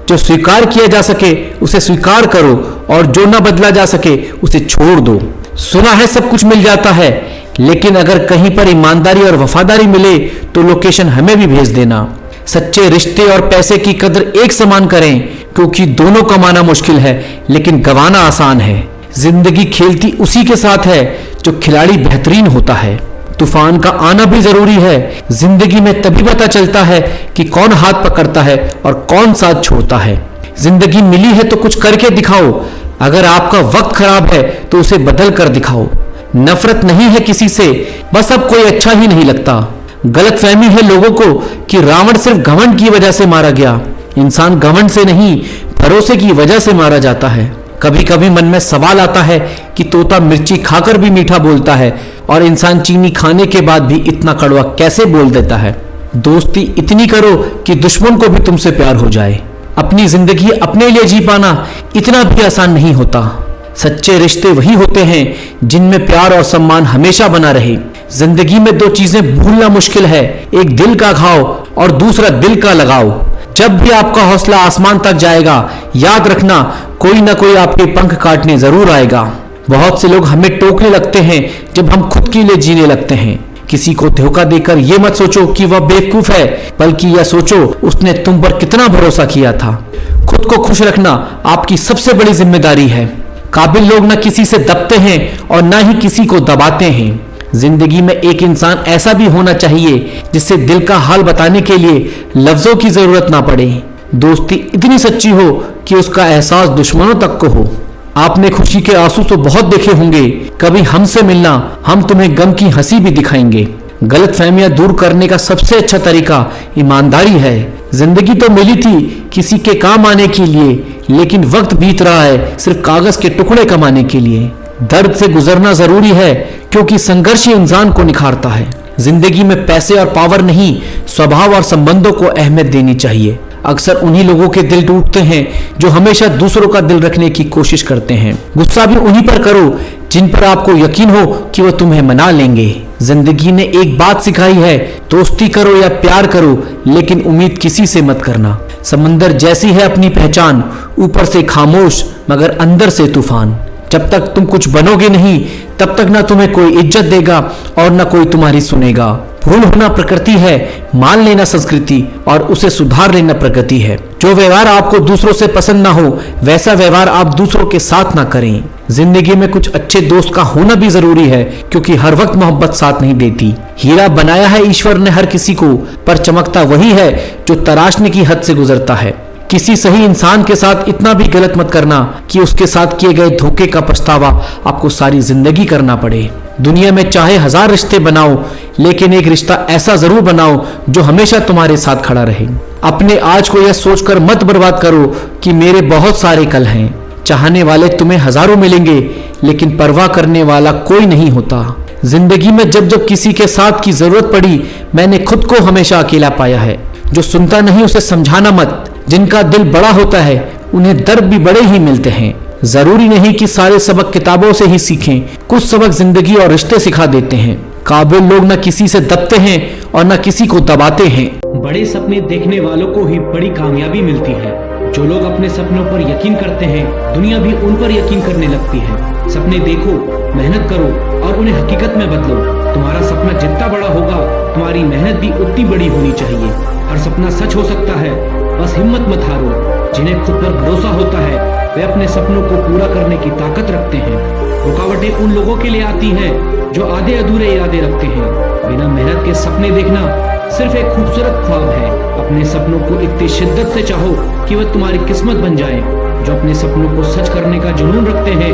[SPEAKER 2] जो स्वीकार किया जा सके उसे स्वीकार करो, और जो ना बदला जा सके उसे छोड़ दो। सुना है सब कुछ मिल जाता है, लेकिन अगर कहीं पर ईमानदारी और वफादारी मिले तो लोकेशन हमें भी भेज देना। सच्चे रिश्ते और पैसे की कदर एक समान करें, क्योंकि दोनों कमाना मुश्किल है लेकिन गंवाना आसान है। जिंदगी खेलती उसी के साथ है जो खिलाड़ी बेहतरीन होता है। तूफान का आना भी जरूरी है। जिंदगी में तभी पता चलता है कि कौन हाथ पकड़ता है और कौन साथ छोड़ता है। जिंदगी मिली है तो कुछ करके दिखाओ। अगर आपका वक्त खराब है तो उसे बदल कर दिखाओ। नफरत नहीं है किसी से, बस अब कोई अच्छा ही नहीं लगता। गलतफहमी है लोगों को कि रावण सिर्फ घमंड की वजह से मारा गया। इंसान घमंड से नहीं, भरोसे की वजह से मारा जाता है। कभी कभी मन में सवाल आता है कि तोता मिर्ची खाकर भी मीठा बोलता है, और इंसान चीनी खाने के बाद भी इतना कड़वा कैसे बोल देता है। दोस्ती इतनी करो कि दुश्मन को भी तुमसे प्यार हो जाए। अपनी जिंदगी अपने लिए जी पाना इतना भी आसान नहीं होता। सच्चे रिश्ते वही होते हैं जिनमें प्यार और सम्मान हमेशा बना रहे। जिंदगी में दो चीजें भूलना मुश्किल है, एक दिल का घाव और दूसरा दिल का लगाव। जब भी आपका हौसला आसमान तक जाएगा, याद रखना कोई ना कोई आपके पंख काटने जरूर आएगा। बहुत से लोग हमें टोकने लगते हैं जब हम खुद के लिए जीने लगते हैं। किसी को धोखा देकर यह मत सोचो कि वह बेवकूफ है, बल्कि यह सोचो उसने तुम पर कितना भरोसा किया था। खुद को खुश रखना आपकी सबसे बड़ी जिम्मेदारी है। काबिल लोग न किसी से दबते हैं और न ही किसी को दबाते हैं। जिंदगी में एक इंसान ऐसा भी होना चाहिए जिससे दिल का हाल बताने के लिए लफ्जों की जरूरत ना पड़े। दोस्ती इतनी सच्ची हो कि उसका एहसास दुश्मनों तक को हो। आपने खुशी के आंसू तो बहुत देखे होंगे, कभी हमसे मिलना, हम तुम्हें गम की हंसी भी दिखाएंगे। गलतफहमियां दूर करने का सबसे अच्छा तरीका ईमानदारी है। जिंदगी तो मिली थी किसी के काम आने के लिए, लेकिन वक्त बीत रहा है सिर्फ कागज के टुकड़े कमाने के लिए। दर्द से गुजरना जरूरी है, क्योंकि संघर्ष ही इंसान को निखारता है। जिंदगी में पैसे और पावर नहीं, स्वभाव और संबंधों को अहमियत देनी चाहिए। अक्सर उन्हीं लोगों के दिल टूटते हैं जो हमेशा दूसरों का दिल रखने की कोशिश करते हैं। गुस्सा भी उन्हीं पर करो जिन पर आपको यकीन हो कि वह तुम्हें मना लेंगे। जिंदगी ने एक बात सिखाई है, दोस्ती करो या प्यार करो, लेकिन उम्मीद किसी से मत करना। समंदर जैसी है अपनी पहचान, ऊपर से खामोश मगर अंदर से तूफान। जब तक तुम कुछ बनोगे नहीं, तब तक ना तुम्हें कोई इज्जत देगा और ना कोई तुम्हारी सुनेगा। भूल होना प्रकृति है, मान लेना संस्कृति, और उसे सुधार लेना प्रगति है। जो व्यवहार आपको दूसरों से पसंद ना हो, वैसा व्यवहार आप दूसरों के साथ ना करें। जिंदगी में कुछ अच्छे दोस्त का होना भी जरूरी है, क्योंकि हर वक्त मोहब्बत साथ नहीं देती। हीरा बनाया है ईश्वर ने हर किसी को, पर चमकता वही है जो तराशने की हद से गुजरता है। किसी सही इंसान के साथ इतना भी गलत मत करना कि उसके साथ किए गए धोखे का पछतावा आपको सारी जिंदगी करना पड़े। दुनिया में चाहे 1000 रिश्ते बनाओ, लेकिन एक रिश्ता ऐसा जरूर बनाओ जो हमेशा तुम्हारे साथ खड़ा रहे। अपने आज को यह सोचकर मत बर्बाद करो कि मेरे बहुत सारे कल हैं। चाहने वाले तुम्हें हजारों मिलेंगे, लेकिन परवाह करने वाला कोई नहीं होता। जिंदगी में जब जब किसी के साथ की जरूरत पड़ी, मैंने खुद को हमेशा अकेला पाया है। जो सुनता नहीं उसे समझाना मत। जिनका दिल बड़ा होता है उन्हें दर्द भी बड़े ही मिलते हैं। जरूरी नहीं कि सारे सबक किताबों से ही सीखें, कुछ सबक जिंदगी और रिश्ते सिखा देते हैं। काबिल लोग न किसी से दबते हैं और न किसी को दबाते हैं।
[SPEAKER 1] बड़े सपने देखने वालों को ही बड़ी कामयाबी मिलती है। जो लोग अपने सपनों पर यकीन करते हैं, दुनिया भी उन पर यकीन करने लगती है। सपने देखो, मेहनत करो और उन्हें हकीकत में बदलो। तुम्हारा सपना जितना बड़ा होगा, तुम्हारी मेहनत भी उतनी बड़ी होनी चाहिए। हर सपना सच हो सकता है, बस हिम्मत मत हारो। जिन्हें खुद पर भरोसा होता है, वे अपने सपनों को पूरा करने की ताकत रखते हैं। रुकावटें उन लोगों के लिए आती हैं जो आधे अधूरे इरादे रखते हैं। बिना मेहनत के सपने देखना सिर्फ एक खूबसूरत ख्वाब है। अपने सपनों को इतनी शिद्दत से चाहो कि वह तुम्हारी किस्मत बन जाए। जो अपने सपनों को सच करने का जुनून रखते हैं,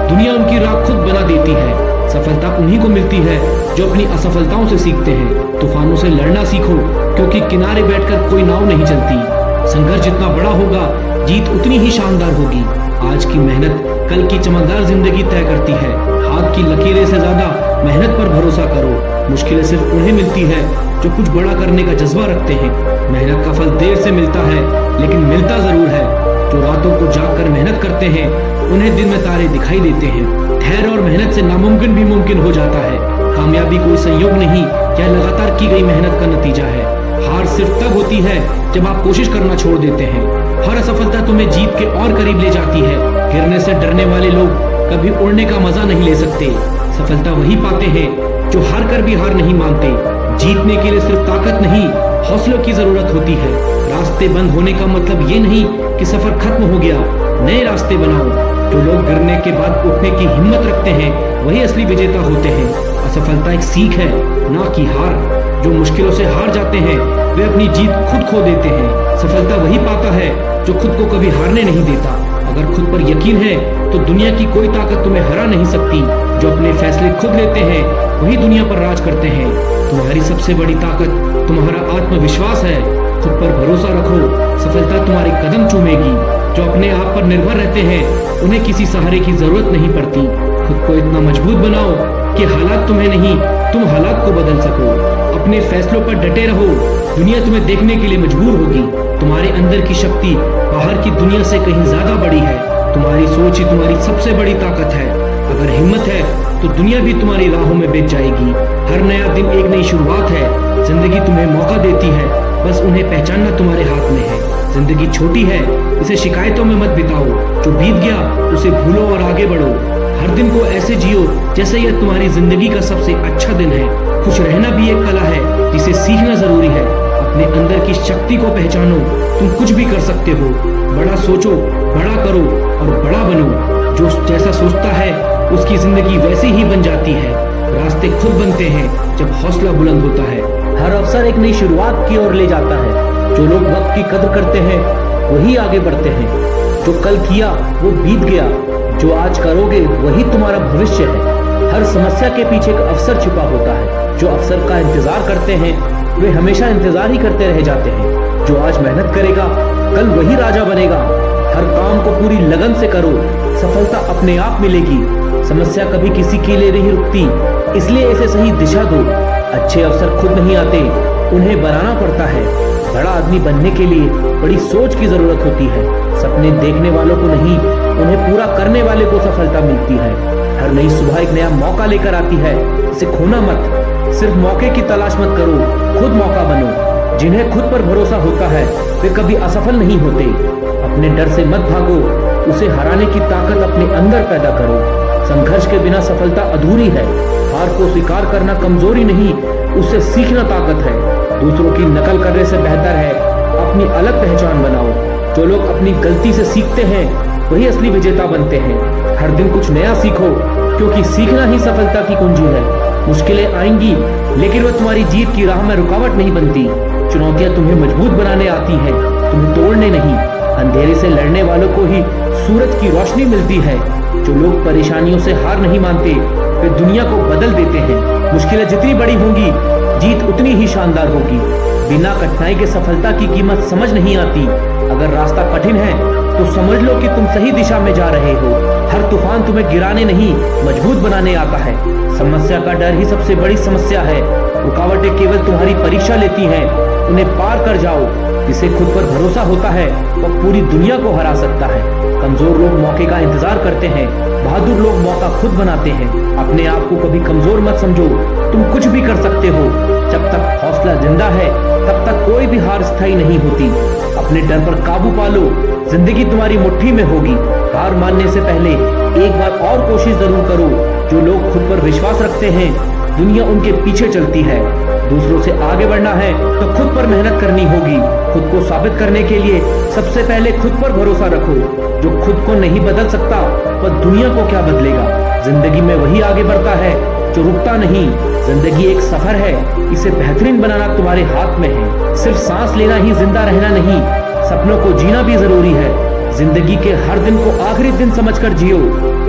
[SPEAKER 1] दुनिया उनकी राह खुद बना देती है। सफलता उन्हीं को मिलती है जो अपनी असफलताओं से सीखते हैं। तूफानों से लड़ना सीखो, क्योंकि किनारे बैठकर कोई नाव नहीं चलती। संघर्ष जितना बड़ा होगा, जीत उतनी ही शानदार होगी। आज की मेहनत कल की चमकदार जिंदगी तय करती है। हाथ की लकीरें से ज्यादा मेहनत पर भरोसा करो। मुश्किलें सिर्फ उन्हें मिलती है जो कुछ बड़ा करने का जज्बा रखते हैं। मेहनत का फल देर से मिलता है, लेकिन मिलता जरूर है। जो रातों को जाग कर मेहनत करते हैं उन्हें दिन में तारे दिखाई देते हैं। धैर्य और मेहनत से नामुमकिन भी मुमकिन हो जाता है। कामयाबी कोई संयोग नहीं, यह लगातार की गई मेहनत का नतीजा है। हार सिर्फ तब होती है जब आप कोशिश करना छोड़ देते हैं। हर असफलता तुम्हें जीत के और करीब ले जाती है। गिरने से डरने वाले लोग कभी उड़ने का मजा नहीं ले सकते। सफलता वही पाते हैं जो हार कर भी हार नहीं मानते। जीतने के लिए सिर्फ ताकत नहीं, हौसलों की जरूरत होती है। रास्ते बंद होने का मतलब ये नहीं कि सफर खत्म हो गया। नए रास्ते बनाओ। जो लोग गिरने के बाद उठने की हिम्मत रखते हैं वही असली विजेता होते हैं। असफलता एक सीख है, ना कि हार। जो मुश्किलों से हार जाते हैं वे अपनी जीत खुद खो देते हैं। सफलता वही पाता है जो खुद को कभी हारने नहीं देता। अगर खुद पर यकीन है तो दुनिया की कोई ताकत तुम्हें हरा नहीं सकती। जो अपने फैसले खुद लेते हैं वही दुनिया पर राज करते हैं। तुम्हारी सबसे बड़ी ताकत तुम्हारा आत्मविश्वास है। खुद पर भरोसा रखो, सफलता तुम्हारे कदम चूमेगी। जो अपने आप पर निर्भर रहते हैं उन्हें किसी सहारे की जरूरत नहीं पड़ती। खुद को इतना मजबूत बनाओ कि हालात तुम्हें नहीं, तुम हालात को बदल सको। अपने फैसलों पर डटे रहो, दुनिया तुम्हें देखने के लिए मजबूर होगी। तुम्हारे अंदर की शक्ति बाहर की दुनिया से कहीं ज्यादा बड़ी है। तुम्हारी सोच ही तुम्हारी सबसे बड़ी ताकत है। अगर हिम्मत है तो दुनिया भी तुम्हारी राहों में बैठ जाएगी। हर नया दिन एक नई शुरुआत है। जिंदगी तुम्हें मौका देती है, बस उन्हें पहचानना तुम्हारे हाथ में है। जिंदगी छोटी है, इसे शिकायतों में मत बिताओ। जो बीत गया उसे भूलो और आगे बढ़ो। हर दिन को ऐसे जियो जैसे यह तुम्हारी जिंदगी का सबसे अच्छा दिन है। खुश रहना भी एक कला है जिसे सीखना जरूरी है। अपने अंदर की शक्ति को पहचानो, तुम कुछ भी कर सकते हो। बड़ा सोचो, बड़ा करो और बड़ा बनो। जो जैसा सोचता है उसकी जिंदगी वैसी ही बन जाती है। रास्ते खुद बनते हैं जब हौसला बुलंद होता है। हर अवसर एक नई शुरुआत की ओर ले जाता है। जो लोग वक्त की कदर करते हैं वही आगे बढ़ते हैं। जो कल किया वो बीत गया, जो आज करोगे वही तुम्हारा भविष्य है। हर समस्या के पीछे एक अवसर छिपा होता है। जो अवसर का इंतजार करते हैं वे हमेशा इंतजार ही करते रह जाते हैं। जो आज मेहनत करेगा कल वही राजा बनेगा। हर काम को पूरी लगन से करो, सफलता अपने आप मिलेगी। समस्या कभी किसी के लिए नहीं रुकती, इसलिए इसे सही दिशा दो। अच्छे अवसर खुद नहीं आते, उन्हें बनाना पड़ता है। बड़ा आदमी बनने के लिए बड़ी सोच की जरूरत होती है। सपने देखने वालों को नहीं, उन्हें पूरा करने वाले को सफलता मिलती है। हर नई सुबह एक नया मौका लेकर आती है, इसे खोना मत। सिर्फ मौके की तलाश मत करो, खुद मौका बनो। जिन्हें खुद पर भरोसा होता है वे कभी असफल नहीं होते। अपने डर से मत भागो, उसे हराने की ताकत अपने अंदर पैदा करो। संघर्ष के बिना सफलता अधूरी है। हार को स्वीकार करना कमजोरी नहीं, उससे सीखना ताकत है। दूसरों की नकल करने से बेहतर है अपनी अलग पहचान बनाओ। जो लोग अपनी गलती से सीखते हैं वही असली विजेता बनते हैं। हर दिन कुछ नया सीखो, क्योंकि सीखना ही सफलता की कुंजी है। मुश्किलें आएंगी लेकिन वो तुम्हारी जीत की राह में रुकावट नहीं बनती। चुनौतियां तुम्हें मजबूत बनाने आती हैं, तुम्हें तोड़ने नहीं। अंधेरे से लड़ने वालों को ही सूरज की रोशनी मिलती है। जो लोग परेशानियों से हार नहीं मानते वे दुनिया को बदल देते हैं। मुश्किलें जितनी बड़ी होंगी जीत उतनी ही शानदार होगी। बिना कठिनाई के सफलता की कीमत समझ नहीं आती। अगर रास्ता कठिन है तो समझ लो कि तुम सही दिशा में जा रहे हो। हर तूफान तुम्हें गिराने नहीं मजबूत बनाने आता है। समस्या का डर ही सबसे बड़ी समस्या है। रुकावटें केवल तुम्हारी परीक्षा लेती हैं, उन्हें पार कर जाओ। जिसे खुद पर भरोसा होता है वह पूरी दुनिया को हरा सकता है। कमजोर लोग मौके का इंतजार करते हैं, बहादुर लोग मौका खुद बनाते हैं। अपने आप को कभी कमजोर मत समझो, तुम कुछ भी कर सकते हो। जब तक हौसला जिंदा है तब तक कोई भी हार स्थायी नहीं होती। अपने डर पर काबू पालो, जिंदगी तुम्हारी मुट्ठी में होगी। हार मानने से पहले एक बार और कोशिश जरूर करो। जो लोग खुद पर विश्वास रखते हैं दुनिया उनके पीछे चलती है। दूसरों से आगे बढ़ना है तो खुद पर मेहनत करनी होगी। खुद को साबित करने के लिए सबसे पहले खुद पर भरोसा रखो। जो खुद को नहीं बदल सकता वह दुनिया को क्या बदलेगा। जिंदगी में वही आगे बढ़ता है जो रुकता नहीं। जिंदगी एक सफर है, इसे बेहतरीन बनाना तुम्हारे हाथ में है। सिर्फ सांस लेना ही जिंदा रहना नहीं, सपनों को जीना भी जरूरी है। जिंदगी के हर दिन को आखिरी दिन समझकर जियो।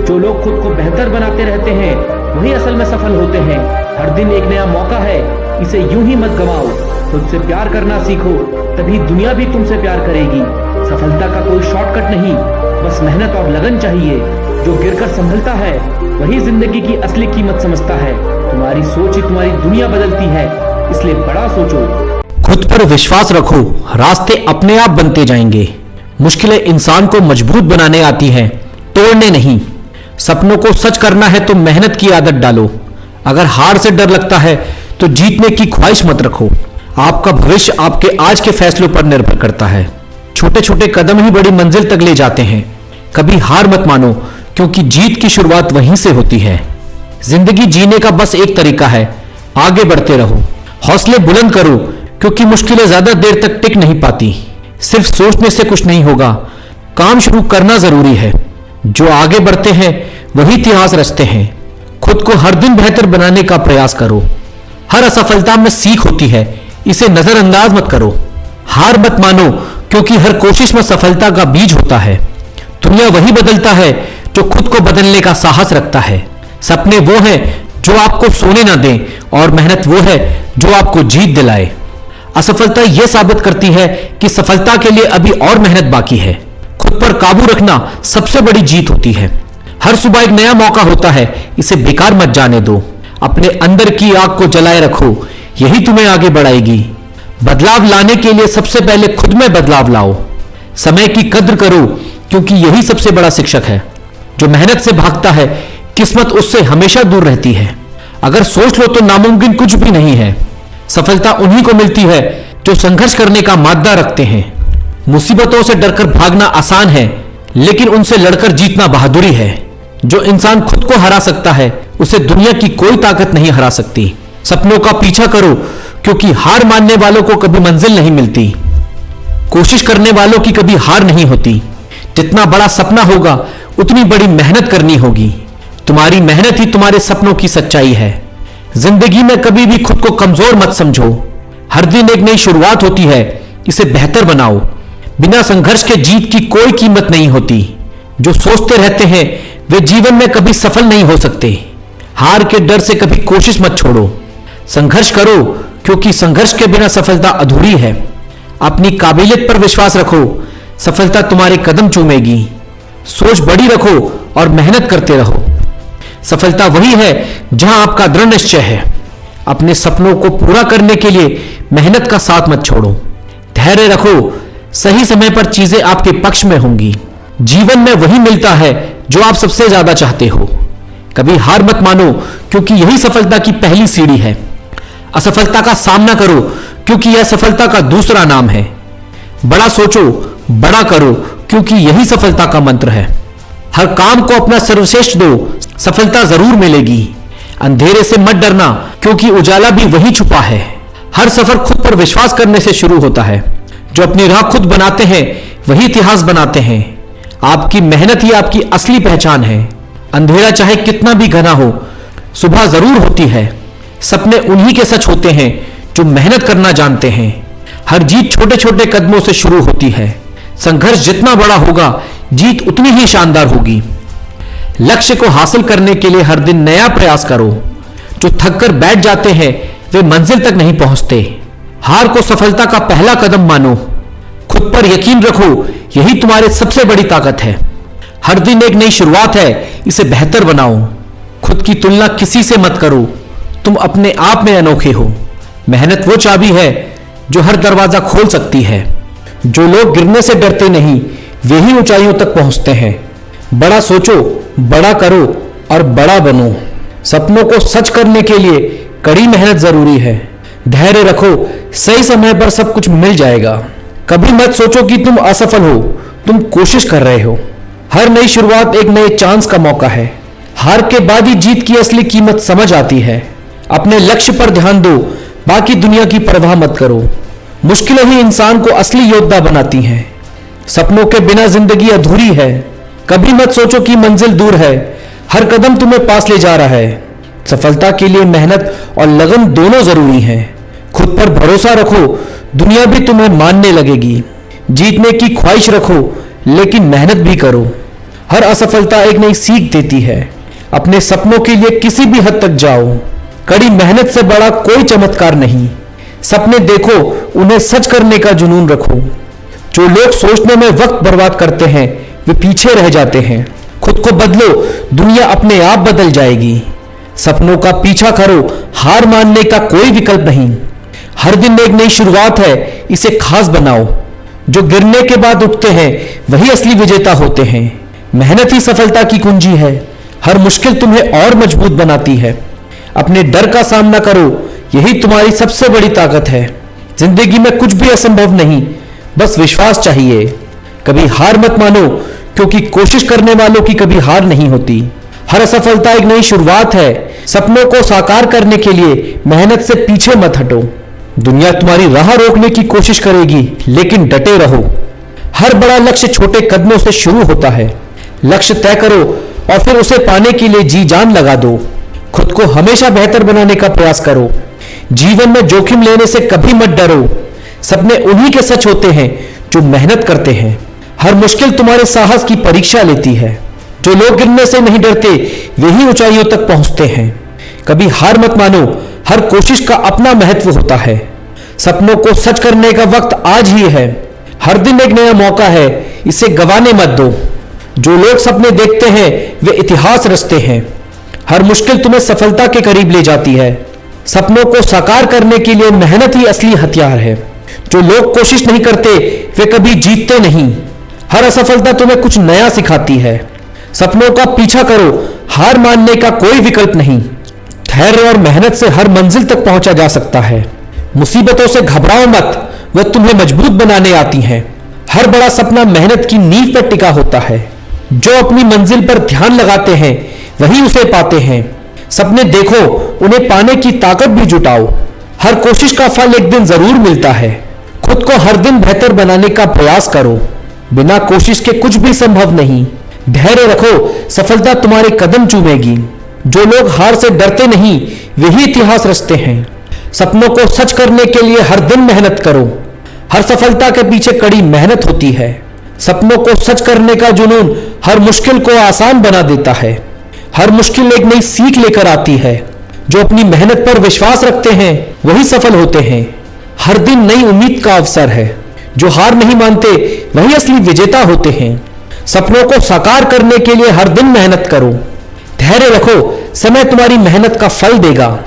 [SPEAKER 1] जो लोग खुद को बेहतर बनाते रहते हैं वही असल में सफल होते हैं। हर दिन एक नया मौका है, इसे यूं ही मत गवाओ। खुद से प्यार करना सीखो, तभी दुनिया भी तुमसे प्यार करेगी। सफलता का कोई शॉर्टकट नहीं, बस मेहनत और लगन चाहिए। जो गिरकर संभलता है वही जिंदगी की असली कीमत समझता है। तुम्हारी सोच ही तुम्हारी दुनिया बदलती है, इसलिए बड़ा सोचो।
[SPEAKER 2] खुद पर विश्वास रखो, रास्ते अपने आप बनते जाएंगे। मुश्किलें इंसान को मजबूत बनाने आती हैं, तोड़ने नहीं। सपनों को सच करना है तो मेहनत की आदत डालो। अगर हार से डर लगता है तो जीतने की ख्वाहिश मत रखो। आपका भविष्य आपके आज के फैसलों पर निर्भर करता है। छोटे छोटे कदम ही बड़ी मंजिल तक ले जाते हैं। कभी हार मत मानो, क्योंकि जीत की शुरुआत वहीं से होती है। जिंदगी जीने का बस एक तरीका है, आगे बढ़ते रहो। हौसले बुलंद करो, क्योंकि मुश्किलें ज्यादा देर तक टिक नहीं पाती। सिर्फ सोचने से कुछ नहीं होगा, काम शुरू करना जरूरी है। जो आगे बढ़ते हैं वही इतिहास रचते हैं। खुद को हर दिन बेहतर बनाने का प्रयास करो। हर असफलता में सीख होती है, इसे नजरअंदाज मत करो। हार मत मानो, क्योंकि हर कोशिश में सफलता का बीज होता है। दुनिया वही बदलता है जो खुद को बदलने का साहस रखता है। सपने वो हैं जो आपको सोने ना दें, और मेहनत वो है जो आपको जीत दिलाए। असफलता यह साबित करती है कि सफलता के लिए अभी और मेहनत बाकी है। खुद पर काबू रखना सबसे बड़ी जीत होती है। हर सुबह एक नया मौका होता है, इसे बेकार मत जाने दो। अपने अंदर की आग को जलाए रखो, यही तुम्हें आगे बढ़ाएगी। बदलाव लाने के लिए सबसे पहले खुद में बदलाव लाओ। समय की कद्र करो, क्योंकि यही सबसे बड़ा शिक्षक है। जो मेहनत से भागता है, किस्मत उससे हमेशा दूर रहती है। अगर सोच लो तो नामुमकिन कुछ भी नहीं है। सफलता उन्हीं को मिलती है जो संघर्ष करने का मादा रखते हैं। मुसीबतों से डरकर भागना आसान है, लेकिन उनसे लड़कर जीतना बहादुरी है। जो इंसान खुद को हरा सकता है, उसे दुनिया की कोई ताकत नहीं हरा सकती। सपनों का पीछा करो, क्योंकि हार मानने वालों को कभी मंजिल नहीं मिलती। कोशिश करने वालों की कभी हार नहीं होती। जितना बड़ा सपना होगा, उतनी बड़ी मेहनत करनी होगी। तुम्हारी मेहनत ही तुम्हारे सपनों की सच्चाई है। जिंदगी में कभी भी खुद को कमजोर मत समझो। हर दिन एक नई शुरुआत होती है, इसे बेहतर बनाओ। बिना संघर्ष के जीत की कोई कीमत नहीं होती। जो सोचते रहते हैं वे जीवन में कभी सफल नहीं हो सकते। हार के डर से कभी कोशिश मत छोड़ो। संघर्ष करो, क्योंकि संघर्ष के बिना सफलता अधूरी है। अपनी काबिलियत पर विश्वास रखो, सफलता तुम्हारे कदम चूमेगी। सोच बड़ी रखो और मेहनत करते रहो। सफलता वही है जहां आपका दृढ़ निश्चय है। अपने सपनों को पूरा करने के लिए मेहनत का साथ मत छोड़ो। धैर्य रखो, सही समय पर चीजें आपके पक्ष में होंगी। जीवन में वही मिलता है जो आप सबसे ज्यादा चाहते हो। कभी हार मत मानो, क्योंकि यही सफलता की पहली सीढ़ी है। असफलता का सामना करो, क्योंकि यह सफलता का दूसरा नाम है। बड़ा सोचो, बड़ा करो, क्योंकि यही सफलता का मंत्र है। हर काम को अपना सर्वश्रेष्ठ दो, सफलता जरूर मिलेगी। अंधेरे से मत डरना, क्योंकि उजाला भी वही छुपा है। हर सफर खुद पर विश्वास करने से शुरू होता है। जो अपनी राह खुद बनाते हैं वही इतिहास बनाते हैं। आपकी मेहनत ही आपकी असली पहचान है। अंधेरा चाहे कितना भी घना हो, सुबह जरूर होती है। सपने उन्हीं के सच होते हैं जो मेहनत करना जानते हैं। हर जीत छोटे छोटे कदमों से शुरू होती है। संघर्ष जितना बड़ा होगा, जीत उतनी ही शानदार होगी। लक्ष्य को हासिल करने के लिए हर दिन नया प्रयास करो। जो थक कर बैठ जाते हैं वे मंजिल तक नहीं पहुंचते। हार को सफलता का पहला कदम मानो। खुद पर यकीन रखो, यही तुम्हारी सबसे बड़ी ताकत है। हर दिन एक नई शुरुआत है, इसे बेहतर बनाओ। खुद की तुलना किसी से मत करो, तुम अपने आप में अनोखे हो। मेहनत वो चाबी है जो हर दरवाजा खोल सकती है। जो लोग गिरने से डरते नहीं, वे ही ऊंचाइयों तक पहुंचते हैं। बड़ा सोचो, बड़ा करो और बड़ा बनो। सपनों को सच करने के लिए कड़ी मेहनत जरूरी है। धैर्य रखो, सही समय पर सब कुछ मिल जाएगा। कभी मत सोचो कि तुम असफल हो, तुम कोशिश कर रहे हो। हर नई शुरुआत एक नए चांस का मौका है। हार के बाद ही जीत की असली कीमत समझ आती है। अपने लक्ष्य पर ध्यान दो, बाकी दुनिया की परवाह मत करो। मुश्किलें ही इंसान को असली योद्धा बनाती हैं। सपनों के बिना जिंदगी अधूरी है। कभी मत सोचो कि मंजिल दूर है, हर कदम तुम्हें पास ले जा रहा है। सफलता के लिए मेहनत और लगन दोनों जरूरी हैं। खुद पर भरोसा रखो, दुनिया भी तुम्हें मानने लगेगी। जीतने की ख्वाहिश रखो, लेकिन मेहनत भी करो। हर असफलता एक नई सीख देती है। अपने सपनों के लिए किसी भी हद तक जाओ। कड़ी मेहनत से बड़ा कोई चमत्कार नहीं। सपने देखो, उन्हें सच करने का जुनून रखो। जो लोग सोचने में वक्त बर्बाद करते हैं वे पीछे रह जाते हैं। खुद को बदलो, दुनिया अपने आप बदल जाएगी। सपनों का पीछा करो, हार मानने का कोई विकल्प नहीं। हर दिन एक नई शुरुआत है, इसे खास बनाओ। जो गिरने के बाद उठते हैं वही असली विजेता होते हैं। मेहनत ही सफलता की कुंजी है। हर मुश्किल तुम्हें और मजबूत बनाती है। अपने डर का सामना करो, यही तुम्हारी सबसे बड़ी ताकत है। जिंदगी में कुछ भी असंभव नहीं, बस विश्वास चाहिए। कभी हार मत मानो, क्योंकि कोशिश करने वालों की कभी हार नहीं होती। हर असफलता एक नई शुरुआत है। सपनों को साकार करने के लिए मेहनत से पीछे मत हटो। दुनिया तुम्हारी राह रोकने की कोशिश करेगी, लेकिन डटे रहो। हर बड़ा लक्ष्य छोटे कदमों से शुरू होता है। लक्ष्य तय करो और फिर उसे पाने के लिए जी जान लगा दो। खुद को हमेशा बेहतर बनाने का प्रयास करो। जीवन में जोखिम लेने से कभी मत डरो। सपने उन्हीं के सच होते हैं जो मेहनत करते हैं। हर मुश्किल तुम्हारे साहस की परीक्षा लेती है। जो लोग गिरने से नहीं डरते, वे ही ऊंचाइयों तक पहुंचते हैं। कभी हार मत मानो, हर कोशिश का अपना महत्व होता है। सपनों को सच करने का वक्त आज ही है। हर दिन एक नया मौका है, इसे गंवाने मत दो। जो लोग सपने देखते हैं वे इतिहास रचते हैं। हर मुश्किल तुम्हें सफलता के करीब ले जाती है। सपनों को साकार करने के लिए मेहनत ही असली हथियार है। जो लोग कोशिश नहीं करते वे कभी जीतते नहीं। हर असफलता तुम्हें कुछ नया सिखाती है। सपनों का पीछा करो, हार मानने का कोई विकल्प नहीं। धैर्य और मेहनत से हर मंजिल तक पहुंचा जा सकता है। मुसीबतों से घबराओ मत, वह तुम्हें मजबूत बनाने आती हैं। हर बड़ा सपना मेहनत की नींव पर टिका होता है। जो अपनी मंजिल पर ध्यान लगाते हैं वही उसे पाते हैं। सपने देखो, उन्हें पाने की ताकत भी जुटाओ। हर कोशिश का फल एक दिन जरूर मिलता है। खुद को हर दिन बेहतर बनाने का प्रयास करो। बिना कोशिश के कुछ भी संभव नहीं। धैर्य रखो, सफलता तुम्हारे कदम चूमेगी। जो लोग हार से डरते नहीं, वही इतिहास रचते हैं। सपनों को सच करने के लिए हर दिन मेहनत करो। हर सफलता के पीछे कड़ी मेहनत होती है। सपनों को सच करने का जुनून हर मुश्किल को आसान बना देता है। हर मुश्किल एक नई सीख लेकर आती है। जो अपनी मेहनत पर विश्वास रखते हैं वही सफल होते हैं। हर दिन नई उम्मीद का अवसर है। जो हार नहीं मानते वही असली विजेता होते हैं। सपनों को साकार करने के लिए हर दिन मेहनत करो। धैर्य रखो, समय तुम्हारी मेहनत का फल देगा।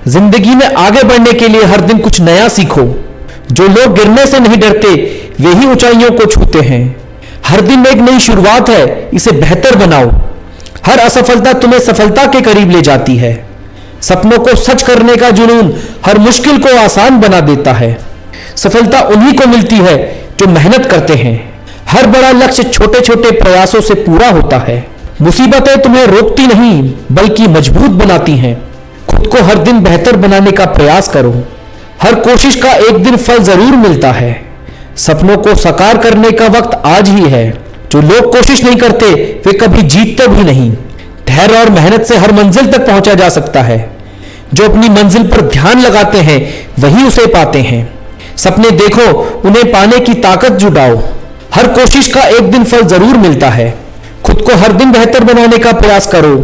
[SPEAKER 2] जिंदगी में आगे बढ़ने के लिए हर दिन कुछ नया सीखो। जो लोग गिरने से नहीं डरते वे ही ऊंचाइयों को छूते हैं। हर दिन एक नई शुरुआत है, इसे बेहतर बनाओ। हर असफलता तुम्हें सफलता के करीब ले जाती है। सपनों को सच करने का जुनून हर मुश्किल को आसान बना देता है। सफलता उन्हीं को मिलती है जो मेहनत करते हैं। हर बड़ा लक्ष्य छोटे छोटे प्रयासों से पूरा होता है। मुसीबतें तुम्हें रोकती नहीं बल्कि मजबूत बनाती हैं। खुद को हर दिन बेहतर बनाने का प्रयास करो। हर कोशिश का एक दिन फल जरूर मिलता है। सपनों को साकार करने का वक्त आज ही है। जो लोग कोशिश नहीं करते वे कभी जीतते भी नहीं। धैर्य और मेहनत से हर मंजिल तक पहुंचा जा सकता है। जो अपनी मंजिल पर ध्यान लगाते हैं वही उसे पाते हैं। सपने देखो, उन्हें पाने की ताकत जुटाओ। हर कोशिश का एक दिन फल जरूर मिलता है। खुद को हर दिन बेहतर बनाने का प्रयास करो।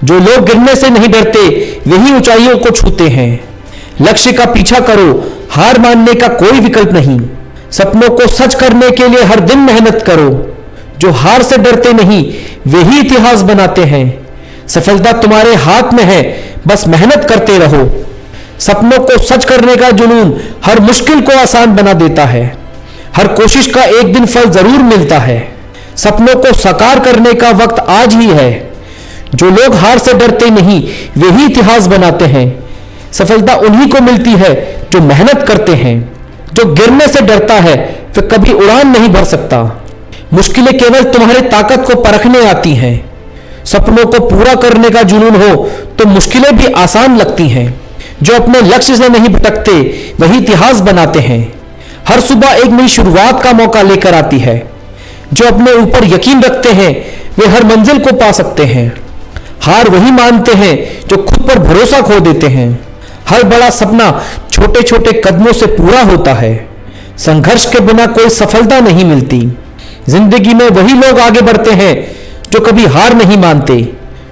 [SPEAKER 2] जो लोग गिरने से नहीं डरते वही ऊंचाइयों को छूते हैं। लक्ष्य का पीछा करो, हार मानने का कोई विकल्प नहीं। सपनों को सच करने के लिए हर दिन मेहनत करो। जो हार से डरते नहीं वही इतिहास बनाते हैं। सफलता तुम्हारे हाथ में है, बस मेहनत करते रहो। सपनों को सच करने का जुनून हर मुश्किल को आसान बना देता है। हर कोशिश का एक दिन फल जरूर मिलता है। सपनों को साकार करने का वक्त आज ही है। जो लोग हार से डरते नहीं वही इतिहास बनाते हैं। सफलता उन्हीं को मिलती है जो मेहनत करते हैं। जो गिरने से डरता है वह कभी उड़ान नहीं भर सकता। मुश्किलें केवल तुम्हारी ताकत को परखने आती हैं। सपनों को पूरा करने का जुनून हो तो मुश्किलें भी आसान लगती हैं। जो अपने लक्ष्य से नहीं भटकते वही इतिहास बनाते हैं। हर सुबह एक नई शुरुआत का मौका लेकर आती है। जो अपने ऊपर यकीन रखते हैं वे हर मंजिल को पा सकते हैं। हार वही मानते हैं जो खुद पर भरोसा खो देते हैं। हर बड़ा सपना छोटे छोटे कदमों से पूरा होता है। संघर्ष के बिना कोई सफलता नहीं मिलती। जिंदगी में वही लोग आगे बढ़ते हैं जो कभी हार नहीं मानते।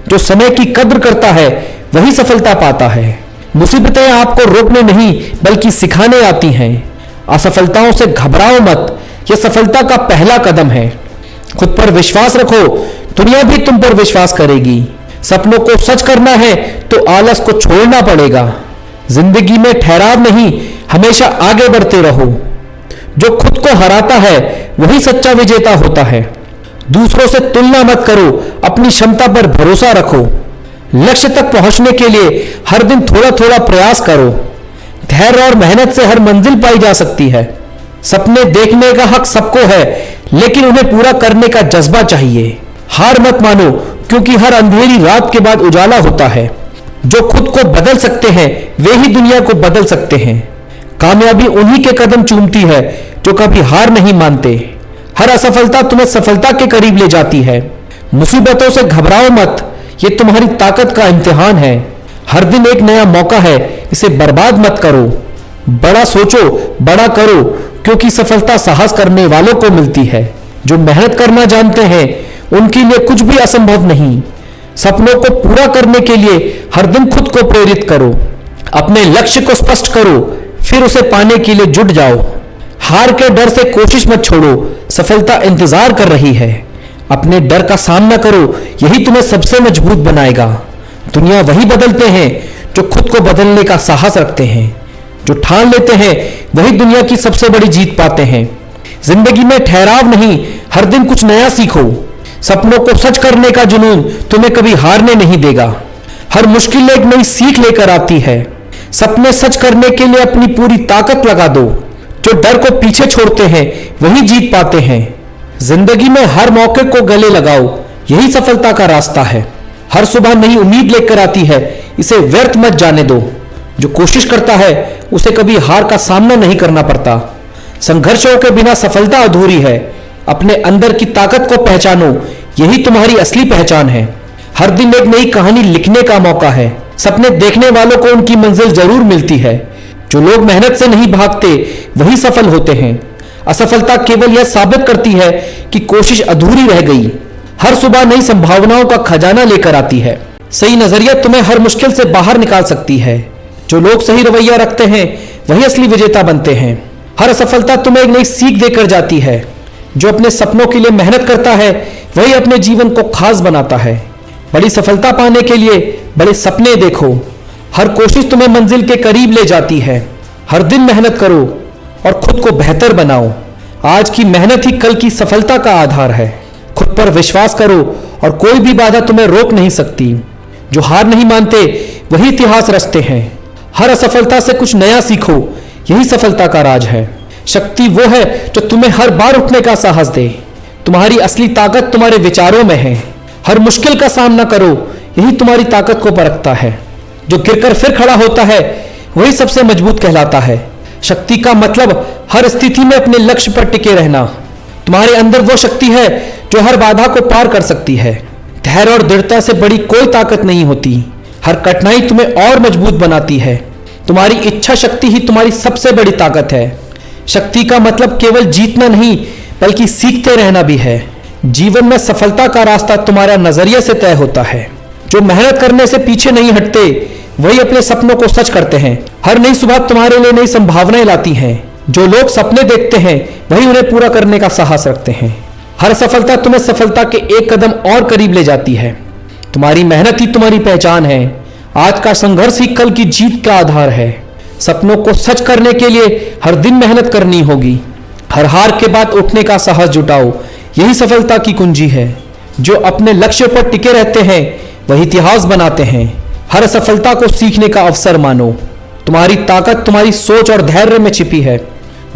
[SPEAKER 2] जो समय की कद्र करता है वही सफलता पाता है। मुसीबतें आपको रोकने नहीं बल्कि सिखाने आती हैं। असफलताओं से घबराओ मत, यह सफलता का पहला कदम है। खुद पर विश्वास रखो, दुनिया भी तुम पर विश्वास करेगी। सपनों को सच करना है तो आलस को छोड़ना पड़ेगा। जिंदगी में ठहराव नहीं, हमेशा आगे बढ़ते रहो। जो खुद को हराता है वही सच्चा विजेता होता है। दूसरों से तुलना मत करो, अपनी क्षमता पर भरोसा रखो। लक्ष्य तक पहुंचने के लिए हर दिन थोड़ा थोड़ा प्रयास करो। धैर्य और मेहनत से हर मंजिल पाई जा सकती है। सपने देखने का हक सबको है, लेकिन उन्हें पूरा करने का जज्बा चाहिए। हार मत मानो, क्योंकि हर अंधेरी रात के बाद उजाला होता है। जो खुद को बदल सकते हैं वे ही दुनिया को बदल सकते हैं। कामयाबी उन्हीं के कदम चूमती है जो कभी हार नहीं मानते। हर असफलता तुम्हें सफलता के करीब ले जाती है। मुसीबतों से घबराओ मत, ये तुम्हारी ताकत का इम्तिहान है। हर दिन एक नया मौका है, इसे बर्बाद मत करो। बड़ा सोचो, बड़ा करो, क्योंकि सफलता साहस करने वालों को मिलती है। जो मेहनत करना जानते हैं उनके लिए कुछ भी असंभव नहीं। सपनों को पूरा करने के लिए हर दिन खुद को प्रेरित करो। अपने लक्ष्य को स्पष्ट करो, फिर उसे पाने के लिए जुट जाओ। हार के डर से कोशिश मत छोड़ो, सफलता इंतजार कर रही है। अपने डर का सामना करो, यही तुम्हें सबसे मजबूत बनाएगा। दुनिया वही बदलते हैं जो खुद को बदलने का साहस रखते हैं। जो ठान लेते हैं वही दुनिया की सबसे बड़ी जीत पाते हैं। जिंदगी में ठहराव नहीं, हर दिन कुछ नया सीखो। सपनों को सच करने का जुनून तुम्हें कभी हारने नहीं देगा। हर मुश्किल एक नई सीख लेकर आती है। सपने सच करने के लिए अपनी पूरी ताकत लगा दो। जो डर को पीछे छोड़ते हैं वही जीत पाते हैं। जिंदगी में हर मौके को गले लगाओ, यही सफलता का रास्ता है। हर सुबह नई उम्मीद लेकर आती है, इसे व्यर्थ मत जाने दो। जो कोशिश करता है उसे कभी हार का सामना नहीं करना पड़ता। संघर्षों के बिना सफलता अधूरी है। अपने अंदर की ताकत को पहचानो, यही तुम्हारी असली पहचान है। हर दिन एक नई कहानी लिखने का मौका है। सपने देखने वालों को उनकी मंजिल जरूर मिलती है। जो लोग मेहनत से नहीं भागते वही सफल होते हैं। असफलता केवल यह साबित करती है कि कोशिश अधूरी रह गई। हर सुबह नई संभावनाओं का खजाना लेकर आती है। सही नजरिया तुम्हें हर मुश्किल से बाहर निकाल सकती है। जो लोग सही रवैया रखते हैं वही असली विजेता बनते हैं। हर असफलता तुम्हें एक नई सीख देकर जाती है। जो अपने सपनों के लिए मेहनत करता है वही अपने जीवन को खास बनाता है। बड़ी सफलता पाने के लिए बड़े सपने देखो। हर कोशिश तुम्हें मंजिल के करीब ले जाती है। हर दिन मेहनत करो और खुद को बेहतर बनाओ। आज की मेहनत ही कल की सफलता का आधार है। खुद पर विश्वास करो और कोई भी बाधा तुम्हें रोक नहीं सकती। जो हार नहीं मानते वही इतिहास रचते हैं। हर असफलता से कुछ नया सीखो, यही सफलता का राज है। शक्ति वो है जो तुम्हें हर बार उठने का साहस दे। तुम्हारी असली ताकत तुम्हारे विचारों में है। हर मुश्किल का सामना करो, यही तुम्हारी ताकत को परखता है। जो गिरकर फिर खड़ा होता है वही सबसे मजबूत कहलाता है। शक्ति का मतलब हर स्थिति में अपने लक्ष्य पर टिके रहना। तुम्हारे अंदर वो शक्ति है जो हर बाधा को पार कर सकती है। धैर्य और दृढ़ता से बड़ी कोई ताकत नहीं होती। हर कठिनाई तुम्हें और मजबूत बनाती है। तुम्हारी इच्छा शक्ति ही तुम्हारी सबसे बड़ी ताकत है। शक्ति का मतलब केवल जीतना नहीं बल्कि सीखते रहना भी है। जीवन में सफलता का रास्ता तुम्हारा नजरिए से तय होता है। जो मेहनत करने से पीछे नहीं हटते वही अपने सपनों को सच करते हैं। हर नई सुबह तुम्हारे लिए नई संभावनाएं लाती हैं। जो लोग सपने देखते हैं वही उन्हें पूरा करने का साहस रखते हैं। हर सफलता तुम्हें सफलता के एक कदम और करीब ले जाती है। तुम्हारी मेहनत ही तुम्हारी पहचान है। आज का संघर्ष ही कल की जीत का आधार है। सपनों को सच करने के लिए हर दिन मेहनत करनी होगी। हर हार के बाद उठने का साहस जुटाओ, यही सफलता की कुंजी है। जो अपने लक्ष्य पर टिके रहते हैं वही इतिहास बनाते हैं। हर सफलता को सीखने का अवसर मानो। तुम्हारी ताकत तुम्हारी सोच और धैर्य में छिपी है।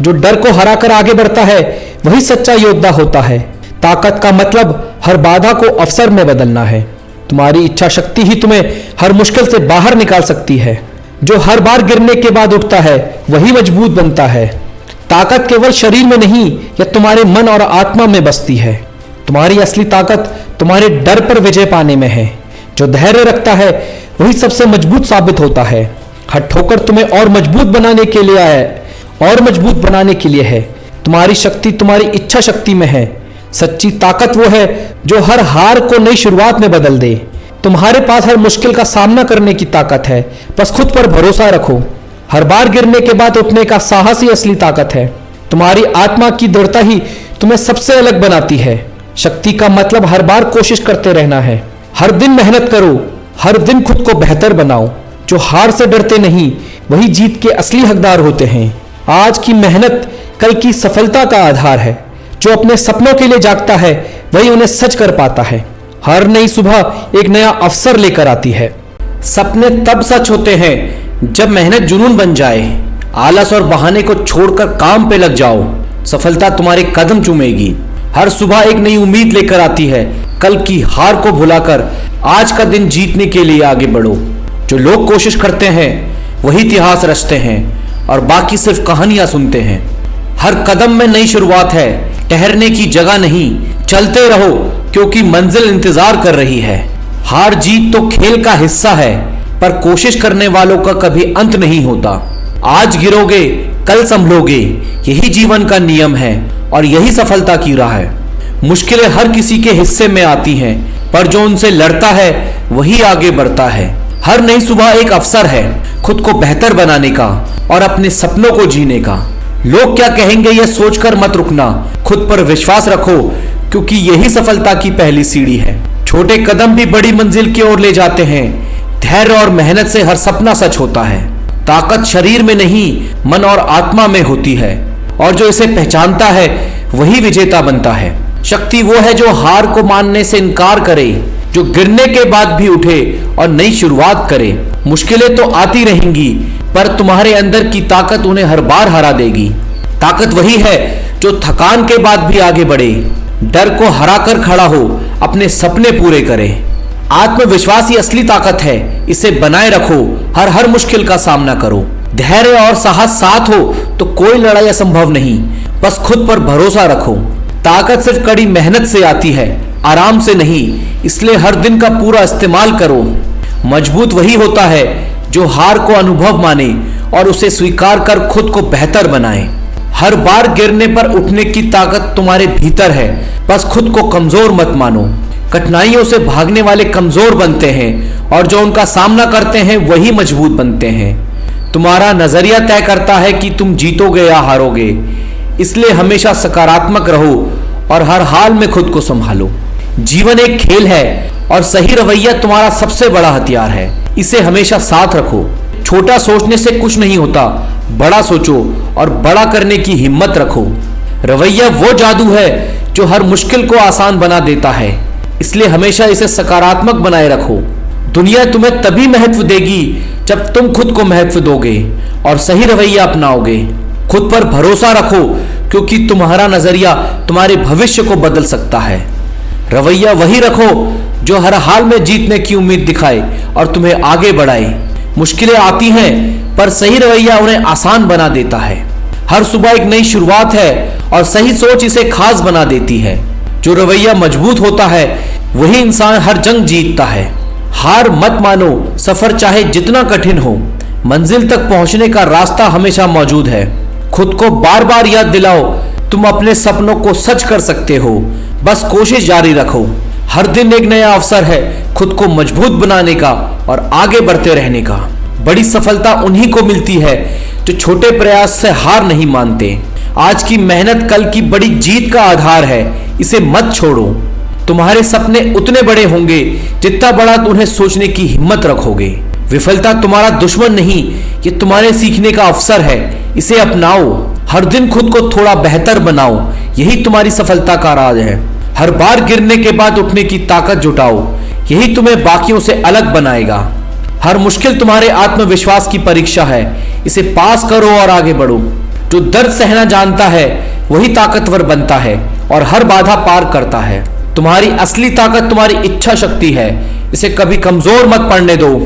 [SPEAKER 2] जो डर को हराकर आगे बढ़ता है वही सच्चा योद्धा होता है। ताकत का मतलब हर बाधा को अवसर में बदलना है। तुम्हारी इच्छा शक्ति ही तुम्हें हर मुश्किल से बाहर निकाल सकती है। जो हर बार गिरने के बाद उठता है वही मजबूत बनता है। ताकत केवल शरीर में नहीं, यह तुम्हारे मन और आत्मा में बसती है। तुम्हारी असली ताकत तुम्हारे डर पर विजय पाने में है। जो धैर्य रखता है वही सबसे मजबूत साबित होता है। हर ठोकर तुम्हें और मजबूत बनाने के लिए है। तुम्हारी शक्ति तुम्हारी इच्छा शक्ति में है। सच्ची ताकत वो है जो हर हार को नई शुरुआत में बदल दे। तुम्हारे पास हर मुश्किल का सामना करने की ताकत है, बस खुद पर भरोसा रखो। हर बार गिरने के बाद उठने का साहस ही असली ताकत है। तुम्हारी आत्मा की दृढ़ता ही तुम्हें सबसे अलग बनाती है। शक्ति का मतलब हर बार कोशिश करते रहना है। हर दिन मेहनत करो, हर दिन खुद को बेहतर बनाओ। जो हार से डरते नहीं वही जीत के असली हकदार होते हैं। आज की मेहनत कल की सफलता का आधार है। जो अपने सपनों के लिए जागता है वही उन्हें सच कर पाता है। हर नई सुबह एक नया अवसर लेकर आती है। सपने तब सच होते हैं जब मेहनत जुनून बन जाए। आलस और बहाने को छोड़कर काम पे लग जाओ, सफलता तुम्हारे कदम चूमेगी। हर सुबह एक नई उम्मीद लेकर आती है। कल की हार को भुलाकर आज का दिन जीतने के लिए आगे बढ़ो। जो लोग कोशिश करते हैं वही इतिहास रचते हैं और बाकी सिर्फ कहानियां सुनते हैं। हर कदम में नई शुरुआत है, ठहरने की जगह नहीं। चलते रहो क्योंकि मंजिल इंतजार कर रही है। हार जीत तो खेल का हिस्सा है, पर कोशिश करने वालों का कभी अंत नहीं होता। आज गिरोगे कल संभलोगे, यही जीवन का नियम है और यही सफलता की राह है। मुश्किलें हर किसी के हिस्से में आती हैं, पर जो उनसे लड़ता है वही आगे बढ़ता है। हर नई सुबह एक अवसर है खुद को बेहतर बनाने का और अपने सपनों को जीने का। लोग क्या कहेंगे यह सोचकर मत रुकना, खुद पर विश्वास रखो क्योंकि यही सफलता की पहली सीढ़ी है। छोटे कदम भी बड़ी मंजिल की ओर ले जाते हैं। धैर्य और मेहनत से हर सपना सच होता है। ताकत शरीर में नहीं मन और आत्मा में होती है और जो इसे पहचानता है वही विजेता बनता है। शक्ति वो है जो हार को मानने से इनकार करे, जो गिरने के बाद भी उठे और नई शुरुआत करे। मुश्किलें तो आती रहेंगी, पर तुम्हारे अंदर की ताकत उन्हें हर बार हरा देगी। ताकत वही है जो थकान के बाद भी आगे बढ़े, डर को हराकर खड़ा हो, अपने सपने पूरे करे। आत्मविश्वास ही असली ताकत है, इसे बनाए रखो। हर मुश्किल का सामना करो। धैर्य और साहस साथ हो तो कोई लड़ाई असंभव नहीं। बस खुद पर भरोसा रखो। ताकत सिर्फ कड़ी मेहनत से आती है, आराम से नहीं। इसलिए हर दिन का पूरा इस्तेमाल करो। मजबूत वही होता है जो हार को अनुभव माने और उसे स्वीकार कर खुद को बेहतर बनाए। हर बार गिरने पर उठने की ताकत तुम्हारे भीतर है, बस खुद को कमजोर मत मानो। कठिनाइयों से भागने वाले कमजोर बनते हैं और जो उनका सामना करते हैं वही मजबूत बनते हैं। तुम्हारा नजरिया तय करता है कि तुम जीतोगे या हारोगे। इसलिए हमेशा सकारात्मक रहो और हर हाल में खुद को संभालो। जीवन एक खेल है और सही रवैया तुम्हारा सबसे बड़ा हथियार है। इसे हमेशा साथ रखो। छोटा सोचने से कुछ नहीं होता, बड़ा सोचो और बड़ा करने की हिम्मत रखो। रवैया वो जादू है जो हर मुश्किल को आसान बना देता है, इसलिए हमेशा इसे सकारात्मक बनाए रखो। दुनिया तुम्हें तभी महत्व देगी जब तुम खुद को महत्व दोगे और सही रवैया अपनाओगे। खुद पर भरोसा रखो क्योंकि तुम्हारा नजरिया तुम्हारे भविष्य को बदल सकता है। रवैया वही रखो जो हर हाल में जीतने की उम्मीद दिखाए और तुम्हें आगे बढ़ाए। मुश्किलें आती हैं पर सही रवैया उन्हें आसान बना देता है। हर सुबह एक नई शुरुआत है और सही सोच इसे खास बना देती है। जो रवैया मजबूत होता है वही इंसान हर जंग जीतता है। हार मत मानो, सफर चाहे जितना कठिन हो, मंजिल तक पहुंचने का रास्ता हमेशा मौजूद है। खुद को बार बार याद दिलाओ तुम अपने सपनों को सच कर सकते हो। बस कोशिश जारी रखो। हर दिन एक नया अवसर है खुद को मजबूत बनाने का और आगे बढ़ते रहने का। बड़ी सफलता उन्हीं को मिलती है जो छोटे प्रयास से हार नहीं मानते। आज की मेहनत कल की बड़ी जीत का आधार है, इसे मत छोड़ो। तुम्हारे सपने उतने बड़े होंगे जितना बड़ा उन्हें सोचने की हिम्मत रखोगे। विफलता तुम्हारा दुश्मन नहीं, ये तुम्हारे सीखने का अवसर है, इसे अपनाओ। हर दिन खुद को थोड़ा बेहतर बनाओ, यही तुम्हारी सफलता का राज है। हर बार गिरने के बाद उठने की ताकत जुटाओ, यही तुम्हें बाकियों से अलग बनाएगा। हर मुश्किल तुम्हारे आत्मविश्वास की परीक्षा है, इसे पास करो और आगे बढ़ो। जो दर्द सहना जानता है वही ताकतवर बनता है और हर बाधा पार करता है। तुम्हारी असली ताकत तुम्हारी इच्छा शक्ति है, इसे कभी कमजोर मत पड़ने दो।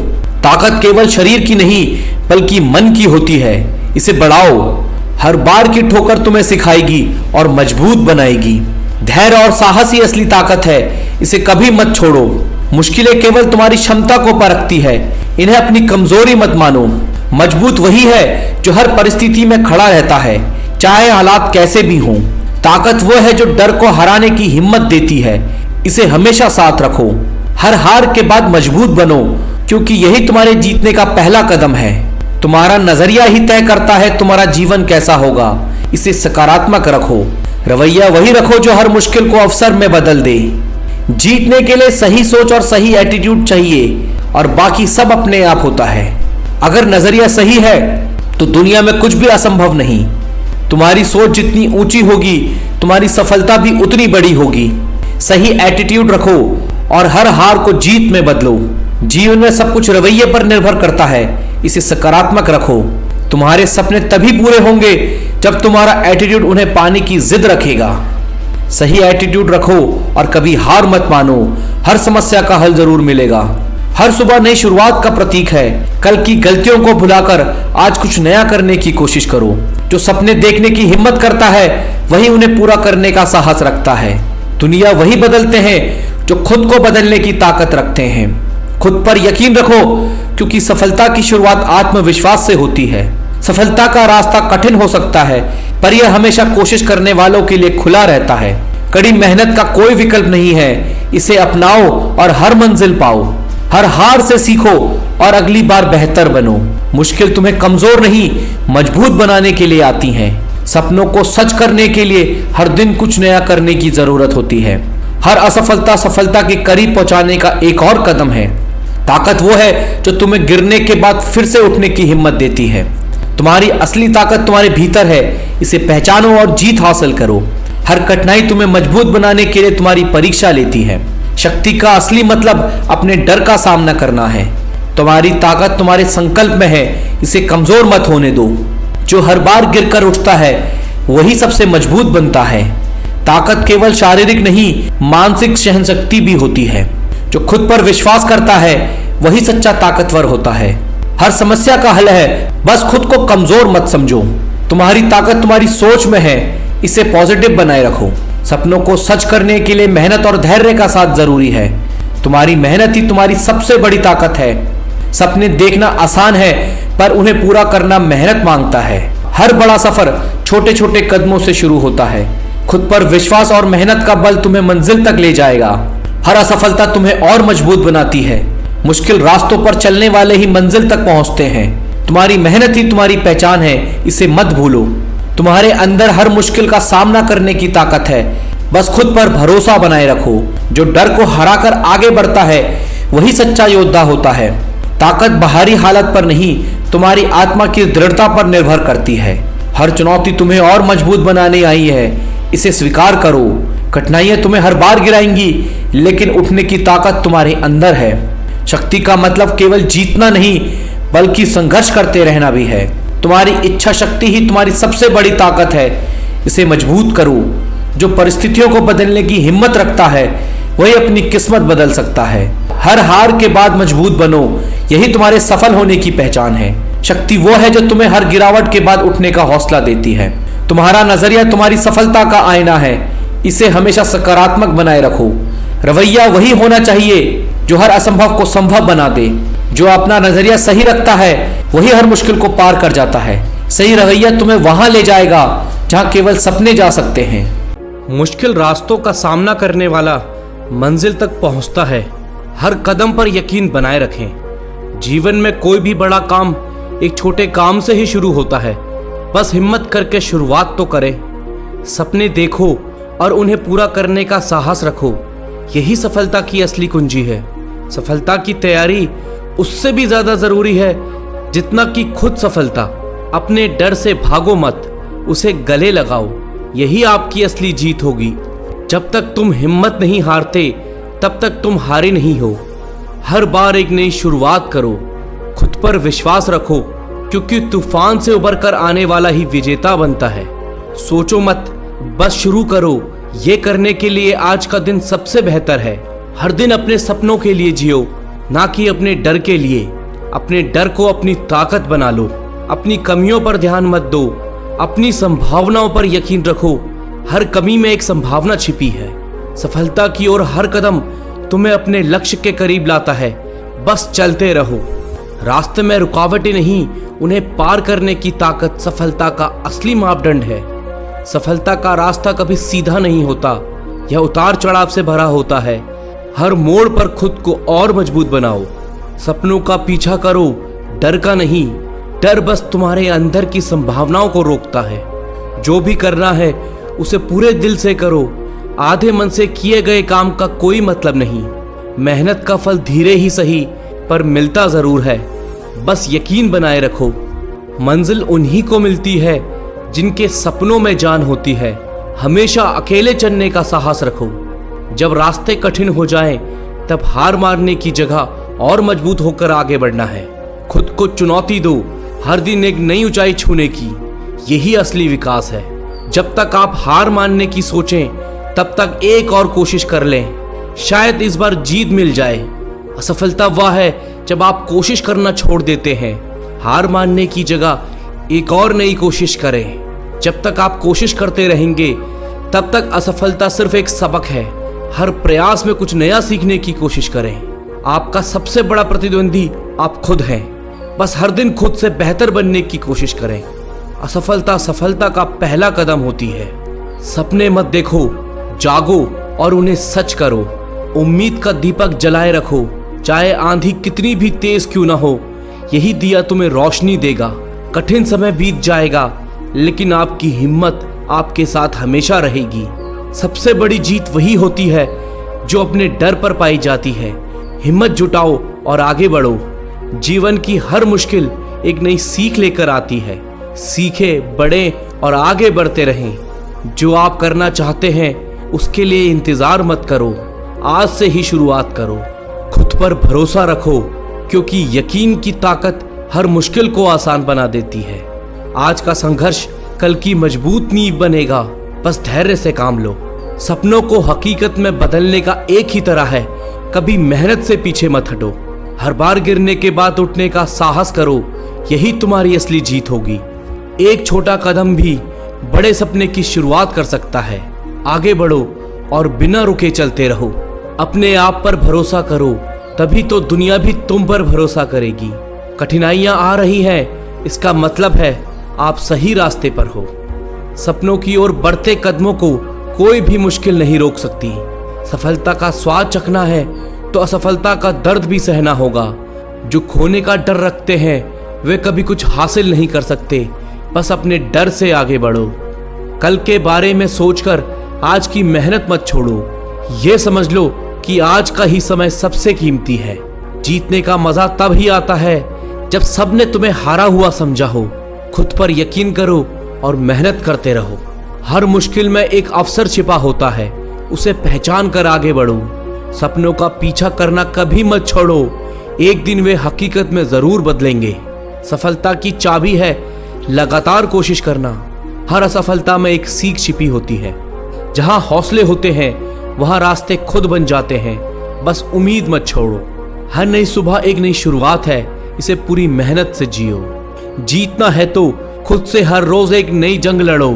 [SPEAKER 2] ताकत केवल शरीर की नहीं बल्कि मन की होती है, इसे बढ़ाओ। हर बार की ठोकर तुम्हें सिखाएगी और मजबूत बनाएगी। धैर्य और साहस ही असली ताकत है, इसे कभी मत छोड़ो। मुश्किलें केवल तुम्हारी क्षमता को परखती है, इन्हें अपनी कमजोरी मत मानो। मजबूत वही है जो हर परिस्थिति में खड़ा रहता है, चाहे हालात कैसे भी हों। ताकत वो है जो डर को हराने की हिम्मत देती है, इसे हमेशा साथ रखो। हर हार के बाद मजबूत बनो क्योंकि यही तुम्हारे जीतने का पहला कदम है। तुम्हारा नजरिया ही तय करता है तुम्हारा जीवन कैसा होगा, इसे सकारात्मक रखो। रवैया वही रखो जो हर मुश्किल को अवसर में बदल दे। जीतने के लिए सही सोच और सही एटीट्यूड चाहिए और बाकी सब अपने आप होता है। अगर नजरिया सही है तो दुनिया में कुछ भी असंभव नहीं। तुम्हारी सोच जितनी ऊंची होगी तुम्हारी सफलता भी उतनी बड़ी होगी। सही एटीट्यूड रखो और हर हार को जीत में बदलो। जीवन में सब कुछ रवैये पर निर्भर करता है, इसे सकारात्मक रखो। तुम्हारे सपने तभी पूरे होंगे जब तुम्हारा एटीट्यूड उन्हें पाने की जिद रखेगा। सही एटीट्यूड रखो और कभी हार मत मानो। हर समस्या का हल जरूर मिलेगा। हर सुबह नई शुरुआत का प्रतीक है। कल की गलतियों को भुलाकर आज कुछ नया करने की कोशिश करो। जो सपने देखने की हिम्मत करता है वही उन्हें पूरा करने का साहस रखता है। दुनिया वही बदलते हैं जो खुद को बदलने की ताकत रखते हैं। खुद पर यकीन रखो क्योंकि सफलता की शुरुआत आत्मविश्वास से होती है। सफलता का रास्ता कठिन हो सकता है पर यह हमेशा कोशिश करने वालों के लिए खुला रहता है। कड़ी मेहनत का कोई विकल्प नहीं है, इसे अपनाओ और हर मंजिल पाओ। हर हार से सीखो और अगली बार बेहतर बनो। मुश्किल तुम्हें कमजोर नहीं मजबूत बनाने के लिए आती हैं। सपनों को सच करने के लिए हर दिन कुछ नया करने की जरूरत होती है। हर असफलता सफलता के करीब पहुंचाने का एक और कदम है। ताकत वो है जो तुम्हें गिरने के बाद फिर से उठने की हिम्मत देती है। तुम्हारी असली ताकत तुम्हारे भीतर है, इसे पहचानो और जीत हासिल करो। हर कठिनाई तुम्हें मजबूत बनाने के लिए तुम्हारी परीक्षा लेती है। शक्ति का असली मतलब अपने डर का सामना करना है। तुम्हारी ताकत तुम्हारे संकल्प में है, इसे कमजोर मत होने दो। जो हर बार गिरकर उठता है वही सबसे मजबूत बनता है। ताकत केवल शारीरिक नहीं मानसिक सहनशक्ति भी होती है। जो खुद पर विश्वास करता है वही सच्चा ताकतवर होता है। हर समस्या का हल है, बस खुद को कमजोर मत समझो। तुम्हारी ताकत तुम्हारी सोच में है, इसे पॉजिटिव बनाए रखो। सपनों को सच करने के लिए मेहनत और धैर्य का साथ जरूरी है। तुम्हारी मेहनत ही तुम्हारी सबसे बड़ी ताकत है। सपने देखना आसान है पर उन्हें पूरा करना मेहनत मांगता है। हर बड़ा सफर छोटे छोटे कदमों से शुरू होता है। खुद पर विश्वास और मेहनत का बल तुम्हें मंजिल तक ले जाएगा। हर असफलता तुम्हें और मजबूत बनाती है। मुश्किल रास्तों पर चलने वाले ही मंजिल तक पहुंचते हैं। तुम्हारी मेहनत ही तुम्हारी पहचान है, इसे मत भूलो। तुम्हारे अंदर हर मुश्किल का सामना करने की ताकत है, बस खुद पर भरोसा बनाए रखो। जो डर को हराकर आगे बढ़ता है वही सच्चा योद्धा होता है। ताकत बाहरी हालत पर नहीं तुम्हारी आत्मा की दृढ़ता पर निर्भर करती है। हर चुनौती तुम्हें और मजबूत बनाने आई है, इसे स्वीकार करो। कठिनाइयां तुम्हें हर बार गिराएंगी लेकिन उठने की ताकत तुम्हारे अंदर है। शक्ति का मतलब केवल जीतना नहीं बल्कि संघर्ष करते रहना भी है। तुम्हारी इच्छा शक्ति ही तुम्हारी सबसे बड़ी ताकत है, इसे मजबूत करो। जो परिस्थितियों को बदलने की हिम्मत रखता है वही अपनी किस्मत बदल सकता है। हर हार के बाद मजबूत बनो, यही तुम्हारे सफल होने की पहचान है। शक्ति वो है जो तुम्हें हर गिरावट के बाद उठने का हौसला देती है। तुम्हारा नजरिया तुम्हारी सफलता का आईना है, इसे हमेशा सकारात्मक बनाए रखो। रवैया वही होना चाहिए जो हर असंभव को संभव बना दे। जो अपना नजरिया सही रखता है वही हर मुश्किल को पार कर जाता है। सही रवैया तुम्हें वहां ले जाएगा जहां केवल सपने जा सकते हैं।
[SPEAKER 1] मुश्किल रास्तों का सामना करने वाला मंजिल तक पहुंचता है। हर कदम पर यकीन बनाए रखें। जीवन में कोई भी बड़ा काम एक छोटे काम से ही शुरू होता है, बस हिम्मत करके शुरुआत तो करें। सपने देखो और उन्हें पूरा करने का साहस रखो, यही सफलता की असली कुंजी है। सफलता की तैयारी उससे भी ज्यादा जरूरी है जितना कि खुद सफलता। अपने डर से भागो मत, उसे गले लगाओ, यही आपकी असली जीत होगी। जब तक तुम हिम्मत नहीं हारते तब तक तुम हारे नहीं हो। हर बार एक नई शुरुआत करो, खुद पर विश्वास रखो क्योंकि तूफान से उबर कर आने वाला ही विजेता बनता है। सोचो मत, बस शुरू करो। ये करने के लिए आज का दिन सबसे बेहतर है। हर दिन अपने सपनों के लिए जियो, ना कि अपने डर के लिए। अपने डर को अपनी ताकत बना लो। अपनी कमियों पर ध्यान मत दो, अपनी संभावनाओं पर यकीन रखो। हर कमी में एक संभावना छिपी है। सफलता की ओर हर कदम तुम्हें अपने लक्ष्य के करीब लाता है, बस चलते रहो। रास्ते में रुकावटें नहीं, उन्हें पार करने की ताकत सफलता का असली मापदंड है। सफलता का रास्ता कभी सीधा नहीं होता, यह उतार चढ़ाव से भरा होता है। हर मोड़ पर खुद को और मजबूत बनाओ। सपनों का पीछा करो, डर का नहीं। डर बस तुम्हारे अंदर की संभावनाओं को रोकता है। जो भी करना है उसे पूरे दिल से करो,
[SPEAKER 2] आधे मन से किए गए काम का कोई मतलब नहीं। मेहनत का फल धीरे ही सही पर मिलता जरूर है। बस यकीन बनाए रखो, मंजिल उन्हीं को मिलती है जिनके सपनों में जान होती है। हमेशा अकेले चलने का साहस रखो। जब रास्ते कठिन हो जाएं, तब हार मारने की जगह और मजबूत होकर आगे बढ़ना है। खुद को चुनौती दो, हर दिन एक नई ऊंचाई छूने की। यही असली विकास है। जब तक आप हार मानने की सोचें, तब तक एक और कोशिश कर लें। शायद इस बार जीत मिल जाए। असफलता वह है जब आप कोशिश करना छोड़ देते हैं। हार मानने की जगह एक और नई कोशिश करें। जब तक आप कोशिश करते रहेंगे, तब तक असफलता सिर्फ एक सबक है। हर प्रयास में कुछ नया सीखने की कोशिश करें। आपका सबसे बड़ा प्रतिद्वंदी आप खुद हैं। बस हर दिन खुद से बेहतर बनने की कोशिश करें। असफलता सफलता का पहला कदम होती है। सपने मत देखो, जागो और उन्हें सच करो। उम्मीद का दीपक जलाए रखो, चाहे आंधी कितनी भी तेज क्यों ना हो। यही दिया तुम्हें रोशनी देगा। कठिन समय बीत जाएगा, लेकिन आपकी हिम्मत आपके साथ हमेशा रहेगी। सबसे बड़ी जीत वही होती है जो अपने डर पर पाई जाती है। हिम्मत जुटाओ और आगे बढ़ो। जीवन की हर मुश्किल एक नई सीख लेकर आती है। सीखे, बढ़े और आगे बढ़ते रहें। जो आप करना चाहते हैं उसके लिए इंतजार मत करो, आज से ही शुरुआत करो। खुद पर भरोसा रखो, क्योंकि यकीन की ताकत हर मुश्किल को आसान बना देती है। आज का संघर्ष कल की मजबूत नींव बनेगा। बस धैर्य से काम लो। सपनों को हकीकत में बदलने का एक ही तरह है, कभी मेहनत से पीछे मत हटो। हर बार गिरने के बाद उठने का साहस करो, यही तुम्हारी असली जीत होगी। एक छोटा कदम भी बड़े सपने की शुरुआत कर सकता है। आगे बढ़ो और बिना रुके चलते रहो। अपने आप पर भरोसा करो, तभी तो दुनिया भी तुम पर भरोसा करेगी। कठिनाइयां आ रही हैं, इसका मतलब है आप सही रास्ते पर हो। सपनों की ओर बढ़ते कदमों को कोई भी मुश्किल नहीं रोक सकती। सफलता का स्वाद चखना है तो असफलता का दर्द भी सहना होगा। जो खोने का डर रखते हैं वे कभी कुछ हासिल नहीं कर सकते। बस अपने डर से आगे बढ़ो। कल के बारे में सोचकर आज की मेहनत मत छोड़ो। ये समझ लो कि आज का ही समय सबसे कीमती है। जीतने का मजा तब ही आता है जब सबने तुम्हें हारा हुआ समझा हो। खुद पर यकीन करो और मेहनत करते रहो। हर मुश्किल में एक अवसर छिपा होता है, उसे पहचान कर आगे बढ़ो। सपनों का पीछा करना कभी मत छोड़ो, एक दिन वे हकीकत में जरूर बदलेंगे। सफलता की चाबी है लगातार कोशिश करना। हर असफलता में एक सीख छिपी होती है। जहां हौसले होते हैं वहां रास्ते खुद बन जाते हैं। बस उम्मीद मत छोड़ो। हर नई सुबह एक नई शुरुआत है, इसे पूरी मेहनत से जियो। जीतना है तो खुद से हर रोज एक नई जंग लड़ो,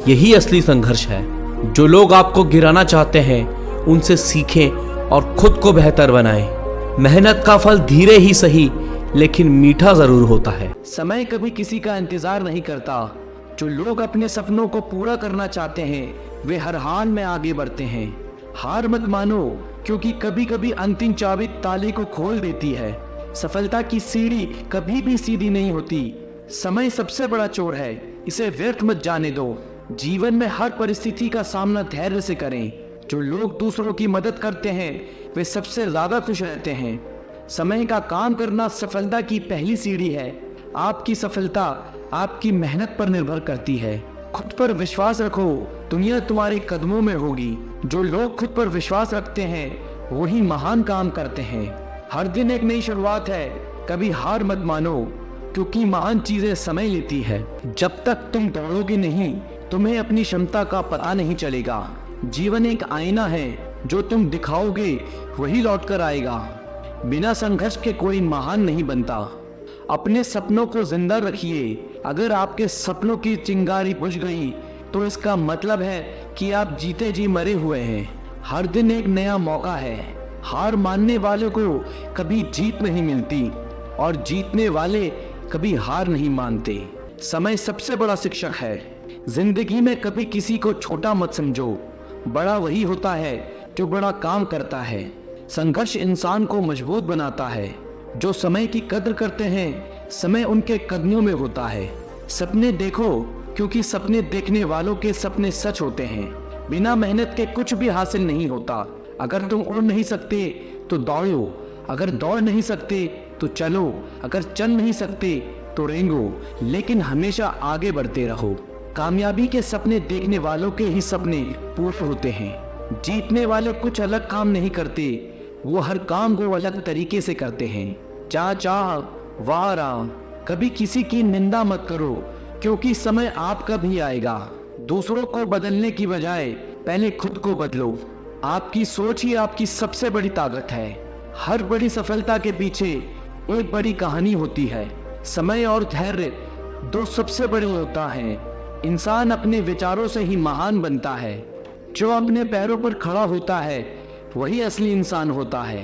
[SPEAKER 2] यही असली संघर्ष है। जो लोग आपको गिराना चाहते हैं उनसे सीखें और खुद को बेहतर बनाएं। मेहनत का फल धीरे ही सही लेकिन मीठा जरूर होता है।
[SPEAKER 3] समय कभी किसी का इंतजार नहीं करता। जो लोग अपने सपनों को पूरा करना चाहते हैं वे हर हाल में आगे बढ़ते हैं। हार मत मानो, क्योंकि कभी कभी अंतिम चाबी ताले को खोल देती है। सफलता की सीढ़ी कभी भी सीधी नहीं होती। समय सबसे बड़ा चोर है, इसे व्यर्थ मत जाने दो। जीवन में हर परिस्थिति का सामना धैर्य से करें। जो लोग दूसरों की मदद करते हैं वे सबसे ज्यादा खुश रहते हैं। समय का काम करना सफलता की पहली सीढ़ी है। आपकी सफलता आपकी मेहनत पर निर्भर करती है। खुद पर विश्वास रखो, दुनिया तुम्हारे कदमों में होगी। जो लोग खुद पर विश्वास रखते हैं वही महान काम करते हैं। हर दिन एक नई शुरुआत है, कभी हार मत मानो, क्योंकि महान चीजें समय लेती है। जब तक तुम दौड़ोगे नहीं तुम्हें अपनी क्षमता का पता नहीं चलेगा। जीवन एक आईना है, जो तुम दिखाओगे वही लौट कर आएगा। बिना संघर्ष के कोई महान नहीं बनता। अपने सपनों को जिंदा रखिए। अगर आपके सपनों की चिंगारी बुझ गई तो इसका मतलब है कि आप जीते जी मरे हुए हैं। हर दिन एक नया मौका है। हार मानने वालों को कभी जीत नहीं मिलती और जीतने वाले कभी हार नहीं मानते। समय सबसे बड़ा शिक्षक है। जिंदगी में कभी किसी को छोटा मत समझो। बड़ा वही होता है जो बड़ा काम करता है। संघर्ष इंसान को मजबूत बनाता है। जो समय की कद्र करते हैं समय उनके कदमों में होता है। सपने देखो, क्योंकि सपने देखने वालों के सपने सच होते हैं। बिना मेहनत के कुछ भी हासिल नहीं होता। अगर तुम उड़ नहीं सकते तो दौड़ो, अगर दौड़ नहीं सकते तो चलो, अगर चल नहीं सकते तो रेंगो, लेकिन हमेशा आगे बढ़ते रहो। कामयाबी के सपने देखने वालों के ही सपने पूर्ण होते हैं। जीतने वाले कुछ अलग काम नहीं करते, वो हर काम को अलग तरीके से करते हैं। चाह वाह राम, कभी किसी की निंदा मत करो, क्योंकि समय आपका भी आएगा। दूसरों को बदलने की बजाय पहले खुद को बदलो। आपकी सोच ही आपकी सबसे बड़ी ताकत है। हर बड़ी सफलता के पीछे एक बड़ी कहानी होती है। समय और धैर्य दो सबसे बड़े होता है। इंसान अपने विचारों से ही महान बनता है। जो अपने पैरों पर खड़ा होता है वही असली इंसान होता है।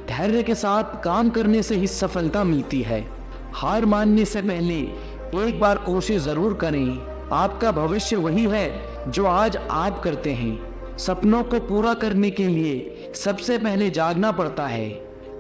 [SPEAKER 3] धैर्य के साथ काम करने से ही सफलता मिलती है। हार मानने से पहले एक बार कोशिश जरूर करें। आपका भविष्य वही है जो आज आप करते हैं। सपनों को पूरा करने के लिए सबसे पहले जागना पड़ता है।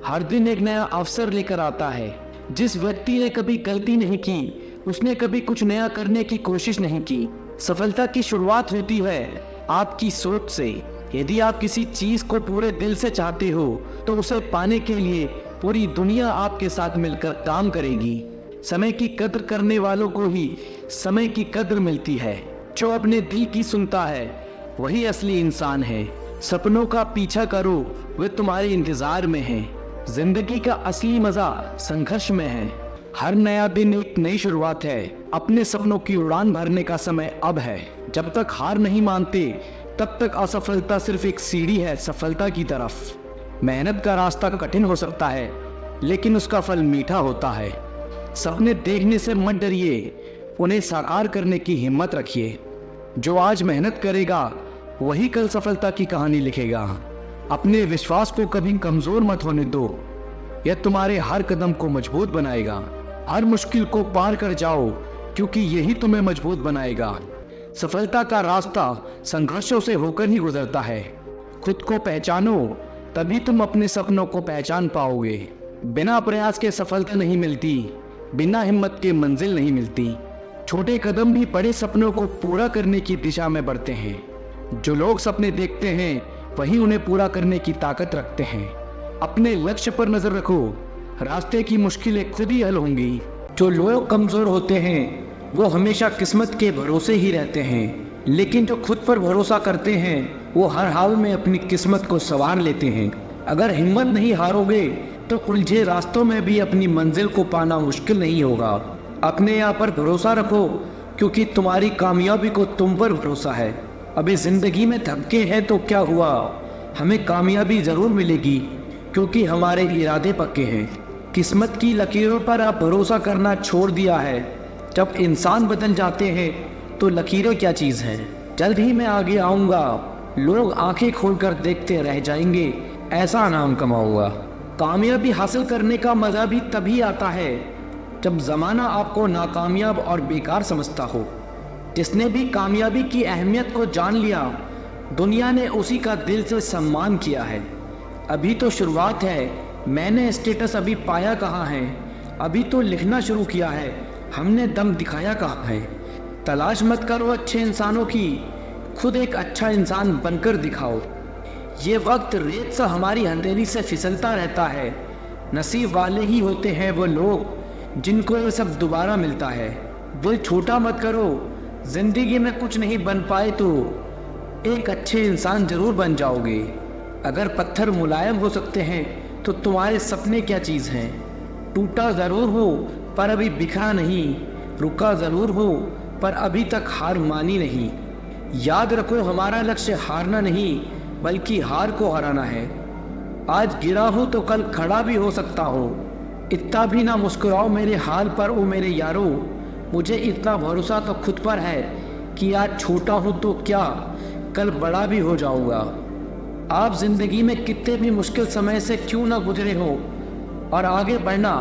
[SPEAKER 3] हर दिन एक नया अवसर लेकर आता है। जिस व्यक्ति ने कभी गलती नहीं की, उसने कभी कुछ नया करने की कोशिश नहीं की। सफलता की शुरुआत होती है आपकी सोच से। यदि आप किसी चीज को पूरे दिल से चाहते हो तो उसे पाने के लिए पूरी दुनिया आपके साथ मिलकर काम करेगी। समय की कद्र करने वालों को ही समय की कद्र मिलती है। जो अपने दिल की सुनता है वही असली इंसान है। सपनों का पीछा करो, वे तुम्हारे इंतजार में हैं। जिंदगी का असली मजा संघर्ष में है। हर नया दिन एक नई शुरुआत है। अपने सपनों की उड़ान भरने का समय अब है। जब तक हार नहीं मानते तब तक असफलता सिर्फ एक सीढ़ी है सफलता की तरफ। मेहनत का रास्ता कठिन हो सकता है, लेकिन उसका फल मीठा होता है। सपने देखने से मत डरिए, उन्हें साकार करने की हिम्मत रखिए। जो आज मेहनत करेगा वही कल सफलता की कहानी लिखेगा। अपने विश्वास को कभी कमजोर मत होने दो, यह तुम्हारे हर कदम को मजबूत बनाएगा। हर मुश्किल को पार कर जाओ, क्योंकि यही तुम्हें मजबूत बनाएगा। सफलता का रास्ता संघर्षों से होकर ही गुजरता है। खुद को पहचानो, तभी तुम अपने सपनों को पहचान पाओगे। बिना प्रयास के सफलता नहीं मिलती, बिना हिम्मत के मंजिल नहीं मिलती। छोटे कदम भी बड़े सपनों को पूरा करने की दिशा में बढ़ते हैं। जो लोग सपने देखते हैं वही उन्हें पूरा करने की ताकत रखते हैं। अपने लक्ष्य पर नजर रखो, रास्ते की मुश्किलें खुद ही हल होंगी। जो लोग कमजोर होते हैं वो हमेशा किस्मत के भरोसे ही रहते हैं, लेकिन जो खुद पर भरोसा करते हैं वो हर हाल में अपनी किस्मत को संवार लेते हैं। अगर हिम्मत नहीं हारोगे तो उलझे रास्तों में भी अपनी मंजिल को पाना मुश्किल नहीं होगा। अपने आप पर भरोसा रखो, क्योंकि तुम्हारी कामयाबी को तुम पर भरोसा है। अभी जिंदगी में धक्के हैं तो क्या हुआ, हमें कामयाबी जरूर मिलेगी, क्योंकि हमारे इरादे पक्के हैं। किस्मत की लकीरों पर आप भरोसा करना छोड़ दिया है। जब इंसान बदल जाते हैं तो लकीरें क्या चीज़ हैं। जल्द ही मैं आगे आऊँगा, लोग आंखें खोलकर देखते रह जाएंगे, ऐसा नाम कमाऊंगा। कामयाबी हासिल करने का मज़ा भी तभी आता है जब ज़माना आपको नाकामयाब और बेकार समझता हो। जिसने भी कामयाबी की अहमियत को जान लिया, दुनिया ने उसी का दिल से सम्मान किया है। अभी तो शुरुआत है, मैंने स्टेटस अभी पाया कहाँ है। अभी तो लिखना शुरू किया है, हमने दम दिखाया कहाँ है। तलाश मत करो अच्छे इंसानों की, खुद एक अच्छा इंसान बनकर दिखाओ। ये वक्त रेत सा हमारी हथेली से फिसलता रहता है। नसीब वाले ही होते हैं वो लोग जिनको ये सब दोबारा मिलता है। दिल छोटा मत करो, जिंदगी में कुछ नहीं बन पाए तो एक अच्छे इंसान जरूर बन जाओगे। अगर पत्थर मुलायम हो सकते हैं तो तुम्हारे सपने क्या चीज़ हैं। टूटा ज़रूर हो पर अभी बिखरा नहीं, रुका ज़रूर हो पर अभी तक हार मानी नहीं। याद रखो, हमारा लक्ष्य हारना नहीं बल्कि हार को हराना है। आज गिरा हूँ तो कल खड़ा भी हो सकता हो। इतना भी ना मुस्कुराओ मेरे हाल पर ओ मेरे यारो। मुझे इतना भरोसा तो खुद पर है कि आज छोटा हूँ तो क्या, कल बड़ा भी हो जाऊँगा। आप जिंदगी में कितने भी मुश्किल समय से क्यों ना गुजरे हो, और आगे बढ़ना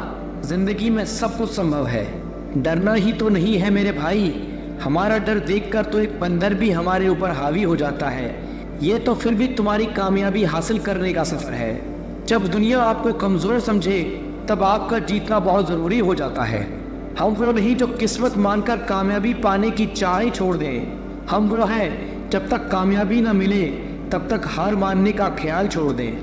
[SPEAKER 3] जिंदगी में सब कुछ संभव है। डरना ही तो नहीं है मेरे भाई। हमारा डर देखकर तो एक बंदर भी हमारे ऊपर हावी हो जाता है। ये तो फिर भी तुम्हारी कामयाबी हासिल करने का सफर है। जब दुनिया आपको कमज़ोर समझे तब आपका जीतना बहुत ज़रूरी हो जाता है। हम वो नहीं जो किस्मत मानकर कामयाबी पाने की चाह छोड़ दें। हम वो हैं जब तक कामयाबी ना मिले तब तक हार मानने का ख्याल छोड़ दें।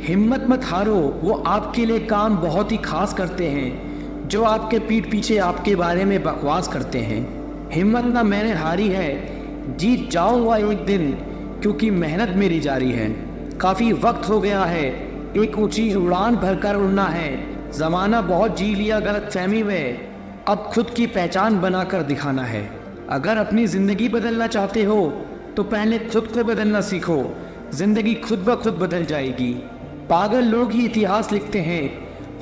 [SPEAKER 3] हिम्मत मत हारो, वो आपके लिए काम बहुत ही खास करते हैं जो आपके पीठ पीछे आपके बारे में बकवास करते हैं। हिम्मत ना मैंने हारी है, जीत जाऊंगा एक दिन, क्योंकि मेहनत मेरी जारी है। काफ़ी वक्त हो गया है, एक ऊंची उड़ान भरकर उड़ना है। ज़माना बहुत जी लिया गलतफहमी में, अब खुद की पहचान बनाकर दिखाना है। अगर अपनी ज़िंदगी बदलना चाहते हो तो पहले खुद को बदलना सीखो, ज़िंदगी खुद ब खुद बदल जाएगी। पागल लोग ही इतिहास लिखते हैं,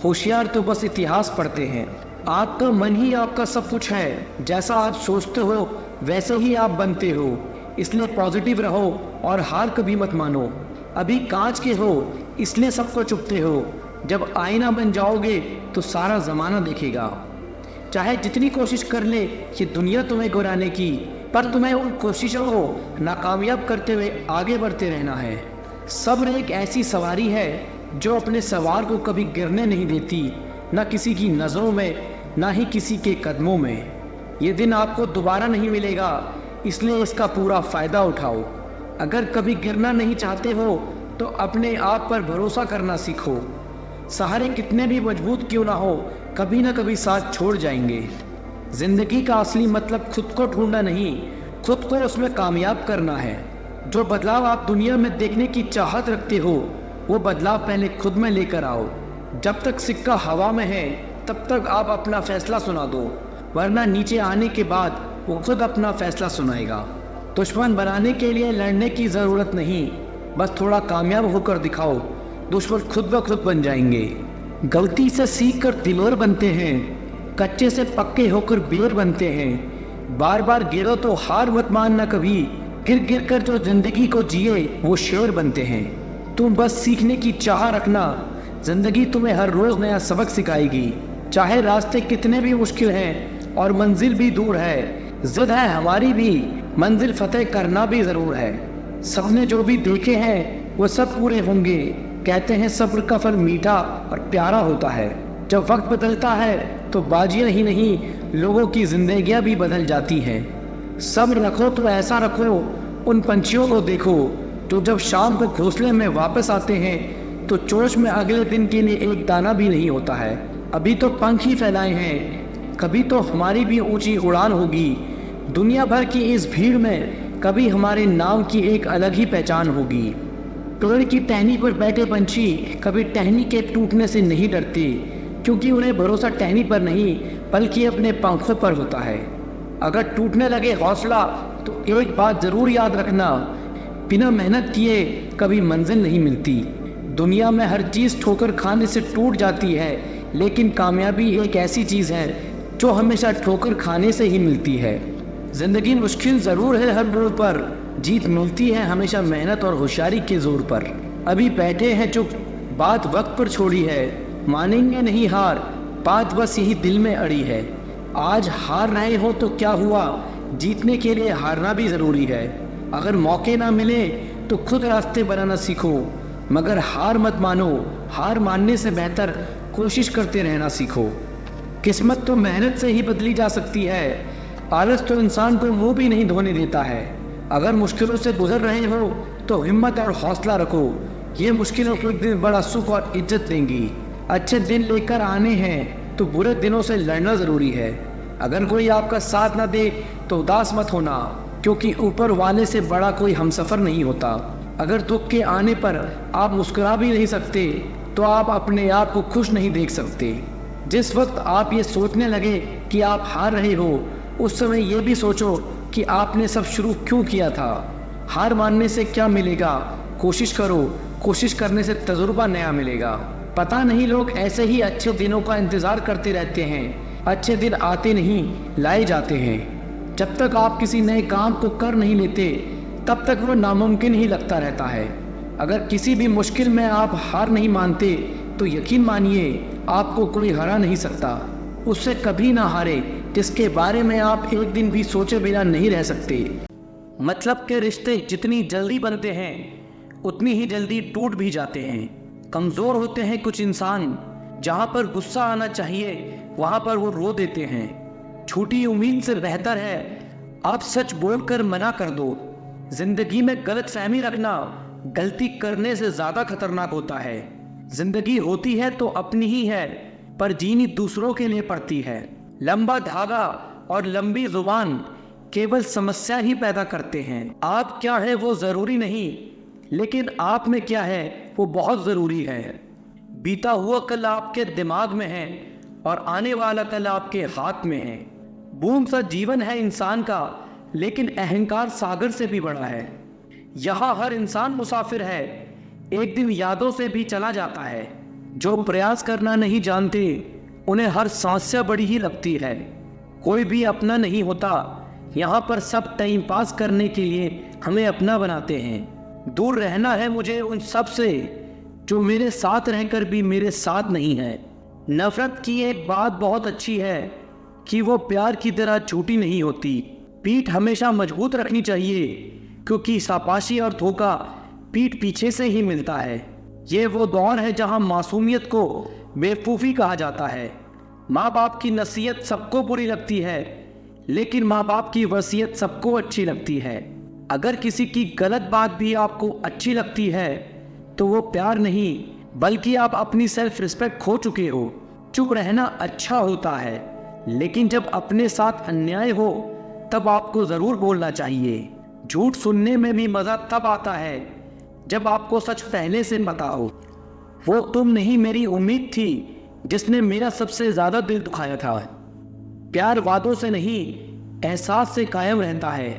[SPEAKER 3] होशियार तो बस इतिहास पढ़ते हैं। आपका मन ही आपका सब कुछ है, जैसा आप सोचते हो वैसे ही आप बनते हो। इसलिए पॉजिटिव रहो और हार कभी मत मानो। अभी कांच के हो इसलिए सबको चुपते हो, जब आईना बन जाओगे तो सारा ज़माना देखेगा। चाहे जितनी कोशिश कर ले ये दुनिया तुम्हें गिराने की, पर तुम्हें उन कोशिशों को नाकामयाब करते हुए आगे बढ़ते रहना है। सब्र एक ऐसी सवारी है जो अपने सवार को कभी गिरने नहीं देती, ना किसी की नज़रों में ना ही किसी के कदमों में। ये दिन आपको दोबारा नहीं मिलेगा, इसलिए इसका पूरा फ़ायदा उठाओ। अगर कभी गिरना नहीं चाहते हो तो अपने आप पर भरोसा करना सीखो। सहारे कितने भी मजबूत क्यों ना हो, कभी ना कभी साथ छोड़ जाएंगे। ज़िंदगी का असली मतलब खुद को ढूंढना नहीं, खुद को उसमें कामयाब करना है। जो बदलाव आप दुनिया में देखने की चाहत रखते हो वो बदलाव पहले खुद में लेकर आओ। जब तक सिक्का हवा में है तब तक आप अपना फैसला सुना दो, वरना नीचे आने के बाद वो खुद अपना फैसला सुनाएगा। दुश्मन बनाने के लिए लड़ने की ज़रूरत नहीं, बस थोड़ा कामयाब होकर दिखाओ, दुश्मन खुद ब खुद बन जाएंगे। गलती से सीख कर दिलोर बनते हैं, कच्चे से पक्के होकर बेर बनते हैं। बार बार गिरो तो हार मत मानना कभी, फिर गिर कर जो जिंदगी को जिए वो शेर बनते हैं। तुम बस सीखने की चाह रखना, जिंदगी तुम्हें हर रोज़ नया सबक सिखाएगी। चाहे रास्ते कितने भी मुश्किल हैं और मंजिल भी दूर है, जिद है हमारी भी, मंजिल फतेह करना भी ज़रूर है। सबने जो भी देखे हैं वो सब पूरे होंगे, कहते हैं सब्र का फल मीठा और प्यारा होता है। जब वक्त बदलता है तो बाजियाँ ही नहीं लोगों की जिंदगियाँ भी बदल जाती हैं। सब्र रखो तो ऐसा रखो, उन पंछियों को देखो जो जब शाम को घोंसले में वापस आते हैं तो चोंच में अगले दिन के लिए एक दाना भी नहीं होता है। अभी तो पंख ही फैलाए हैं, कभी तो हमारी भी ऊंची उड़ान होगी। दुनिया भर की इस भीड़ में कभी हमारे नाम की एक अलग ही पहचान होगी। पेड़ की टहनी पर बैठे पंछी कभी टहनी के टूटने से नहीं डरते, क्योंकि उन्हें भरोसा टहनी पर नहीं बल्कि अपने पंखों पर होता है। अगर टूटने लगे हौसला तो एक बात ज़रूर याद रखना, बिना मेहनत किए कभी मंजिल नहीं मिलती। दुनिया में हर चीज़ ठोकर खाने से टूट जाती है, लेकिन कामयाबी एक ऐसी चीज़ है जो हमेशा ठोकर खाने से ही मिलती है। ज़िंदगी मुश्किल ज़रूर है हर मोड़ पर, जीत मिलती है हमेशा मेहनत और होशियारी के जोर पर। अभी बैठे हैं चुप, बात वक्त पर छोड़ी है, मानेंगे नहीं हार, बात बस यही दिल में अड़ी है। आज हार रहे हो तो क्या हुआ, जीतने के लिए हारना भी ज़रूरी है। अगर मौके ना मिले तो खुद रास्ते बनाना सीखो, मगर हार मत मानो, हार मानने से बेहतर कोशिश करते रहना सीखो। किस्मत तो मेहनत से ही बदली जा सकती है, आलस तो इंसान को मुंह भी नहीं धोने देता है। अगर मुश्किलों से गुजर रहे हो तो हिम्मत और हौसला रखो, ये मुश्किलों को एक दिन बड़ा सुख और इज्जत देंगी। अच्छे दिन लेकर आने हैं तो बुरे दिनों से लड़ना ज़रूरी है। अगर कोई आपका साथ ना दे तो उदास मत होना, क्योंकि ऊपर वाले से बड़ा कोई हमसफ़र नहीं होता। अगर दुख के आने पर आप मुस्कुरा भी नहीं सकते तो आप अपने आप को खुश नहीं देख सकते। जिस वक्त आप ये सोचने लगे कि आप हार रहे हो, उस समय ये भी सोचो कि आपने सब शुरू क्यों किया था। हार मानने से क्या मिलेगा, कोशिश करो, कोशिश करने से तजुर्बा नया मिलेगा। पता नहीं लोग ऐसे ही अच्छे दिनों का इंतज़ार करते रहते हैं, अच्छे दिन आते नहीं लाए जाते हैं। जब तक आप किसी नए काम को कर नहीं लेते तब तक वो नामुमकिन ही लगता रहता है। अगर किसी भी मुश्किल में आप हार नहीं मानते तो यकीन मानिए आपको कोई हरा नहीं सकता। उससे कभी ना हारे जिसके बारे में आप एक दिन भी सोचे बिना नहीं रह सकते। मतलब के रिश्ते जितनी जल्दी बनते हैं उतनी ही जल्दी टूट भी जाते हैं। कमज़ोर होते हैं कुछ इंसान, जहाँ पर गुस्सा आना चाहिए वहाँ पर वो रो देते हैं। झूठी उम्मीद से बेहतर है आप सच बोलकर मना कर दो। जिंदगी में गलत फहमी रखना गलती करने से ज्यादा खतरनाक होता है। जिंदगी होती है तो अपनी ही है, पर जीनी दूसरों के लिए पड़ती है। लंबा धागा और लंबी जुबान केवल समस्या ही पैदा करते हैं। आप क्या है वो जरूरी नहीं, लेकिन आप में क्या है वो बहुत जरूरी है। बीता हुआ कल आपके दिमाग में है और आने वाला कल आपके हाथ में है। बूंद सा जीवन है इंसान का, लेकिन अहंकार सागर से भी बड़ा है। यहाँ हर इंसान मुसाफिर है, एक दिन यादों से भी चला जाता है। जो प्रयास करना नहीं जानते उन्हें हर समस्या बड़ी ही लगती है। कोई भी अपना नहीं होता, यहाँ पर सब टाइम पास करने के लिए हमें अपना बनाते हैं। दूर रहना है मुझे उन सब से जो मेरे साथ रहकर भी मेरे साथ नहीं है। नफरत की एक बात बहुत अच्छी है कि वो प्यार की तरह झूठी नहीं होती। पीठ हमेशा मजबूत रखनी चाहिए, क्योंकि शाबाशी और धोखा पीठ पीछे से ही मिलता है। ये वो दौर है जहां मासूमियत को बेवकूफ़ी कहा जाता है। माँ बाप की नसीहत सबको बुरी लगती है, लेकिन माँ बाप की वसीयत सबको अच्छी लगती है। अगर किसी की गलत बात भी आपको अच्छी लगती है तो वो प्यार नहीं, बल्कि आप अपनी सेल्फ रिस्पेक्ट खो चुके हो। चुप रहना अच्छा होता है, लेकिन जब अपने साथ अन्याय हो तब आपको ज़रूर बोलना चाहिए। झूठ सुनने में भी मज़ा तब आता है जब आपको सच पहले से पता हो। वो तुम नहीं मेरी उम्मीद थी जिसने मेरा सबसे ज़्यादा दिल दुखाया था। प्यार वादों से नहीं, एहसास से कायम रहता है।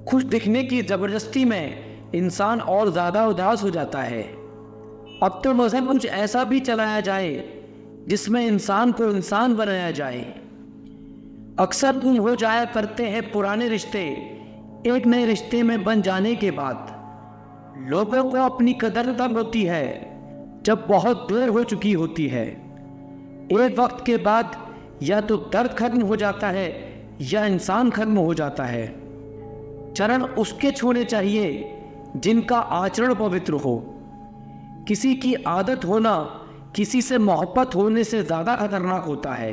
[SPEAKER 3] खुश दिखने की ज़बरदस्ती में इंसान और ज़्यादा उदास हो जाता है। अब तो मज़हब कुछ ऐसा भी चलाया जाए जिसमें इंसान को इंसान बनाया जाए। अक्सर गुम हो जाया करते हैं पुराने रिश्ते एक नए रिश्ते में बन जाने के बाद। लोगों को अपनी कदर तब होती है जब बहुत देर हो चुकी होती है। एक वक्त के बाद या तो दर्द खत्म हो जाता है या इंसान खत्म हो जाता है। चरण उसके छूने चाहिए जिनका आचरण पवित्र हो। किसी की आदत होना किसी से मोहब्बत होने से ज़्यादा खतरनाक होता है।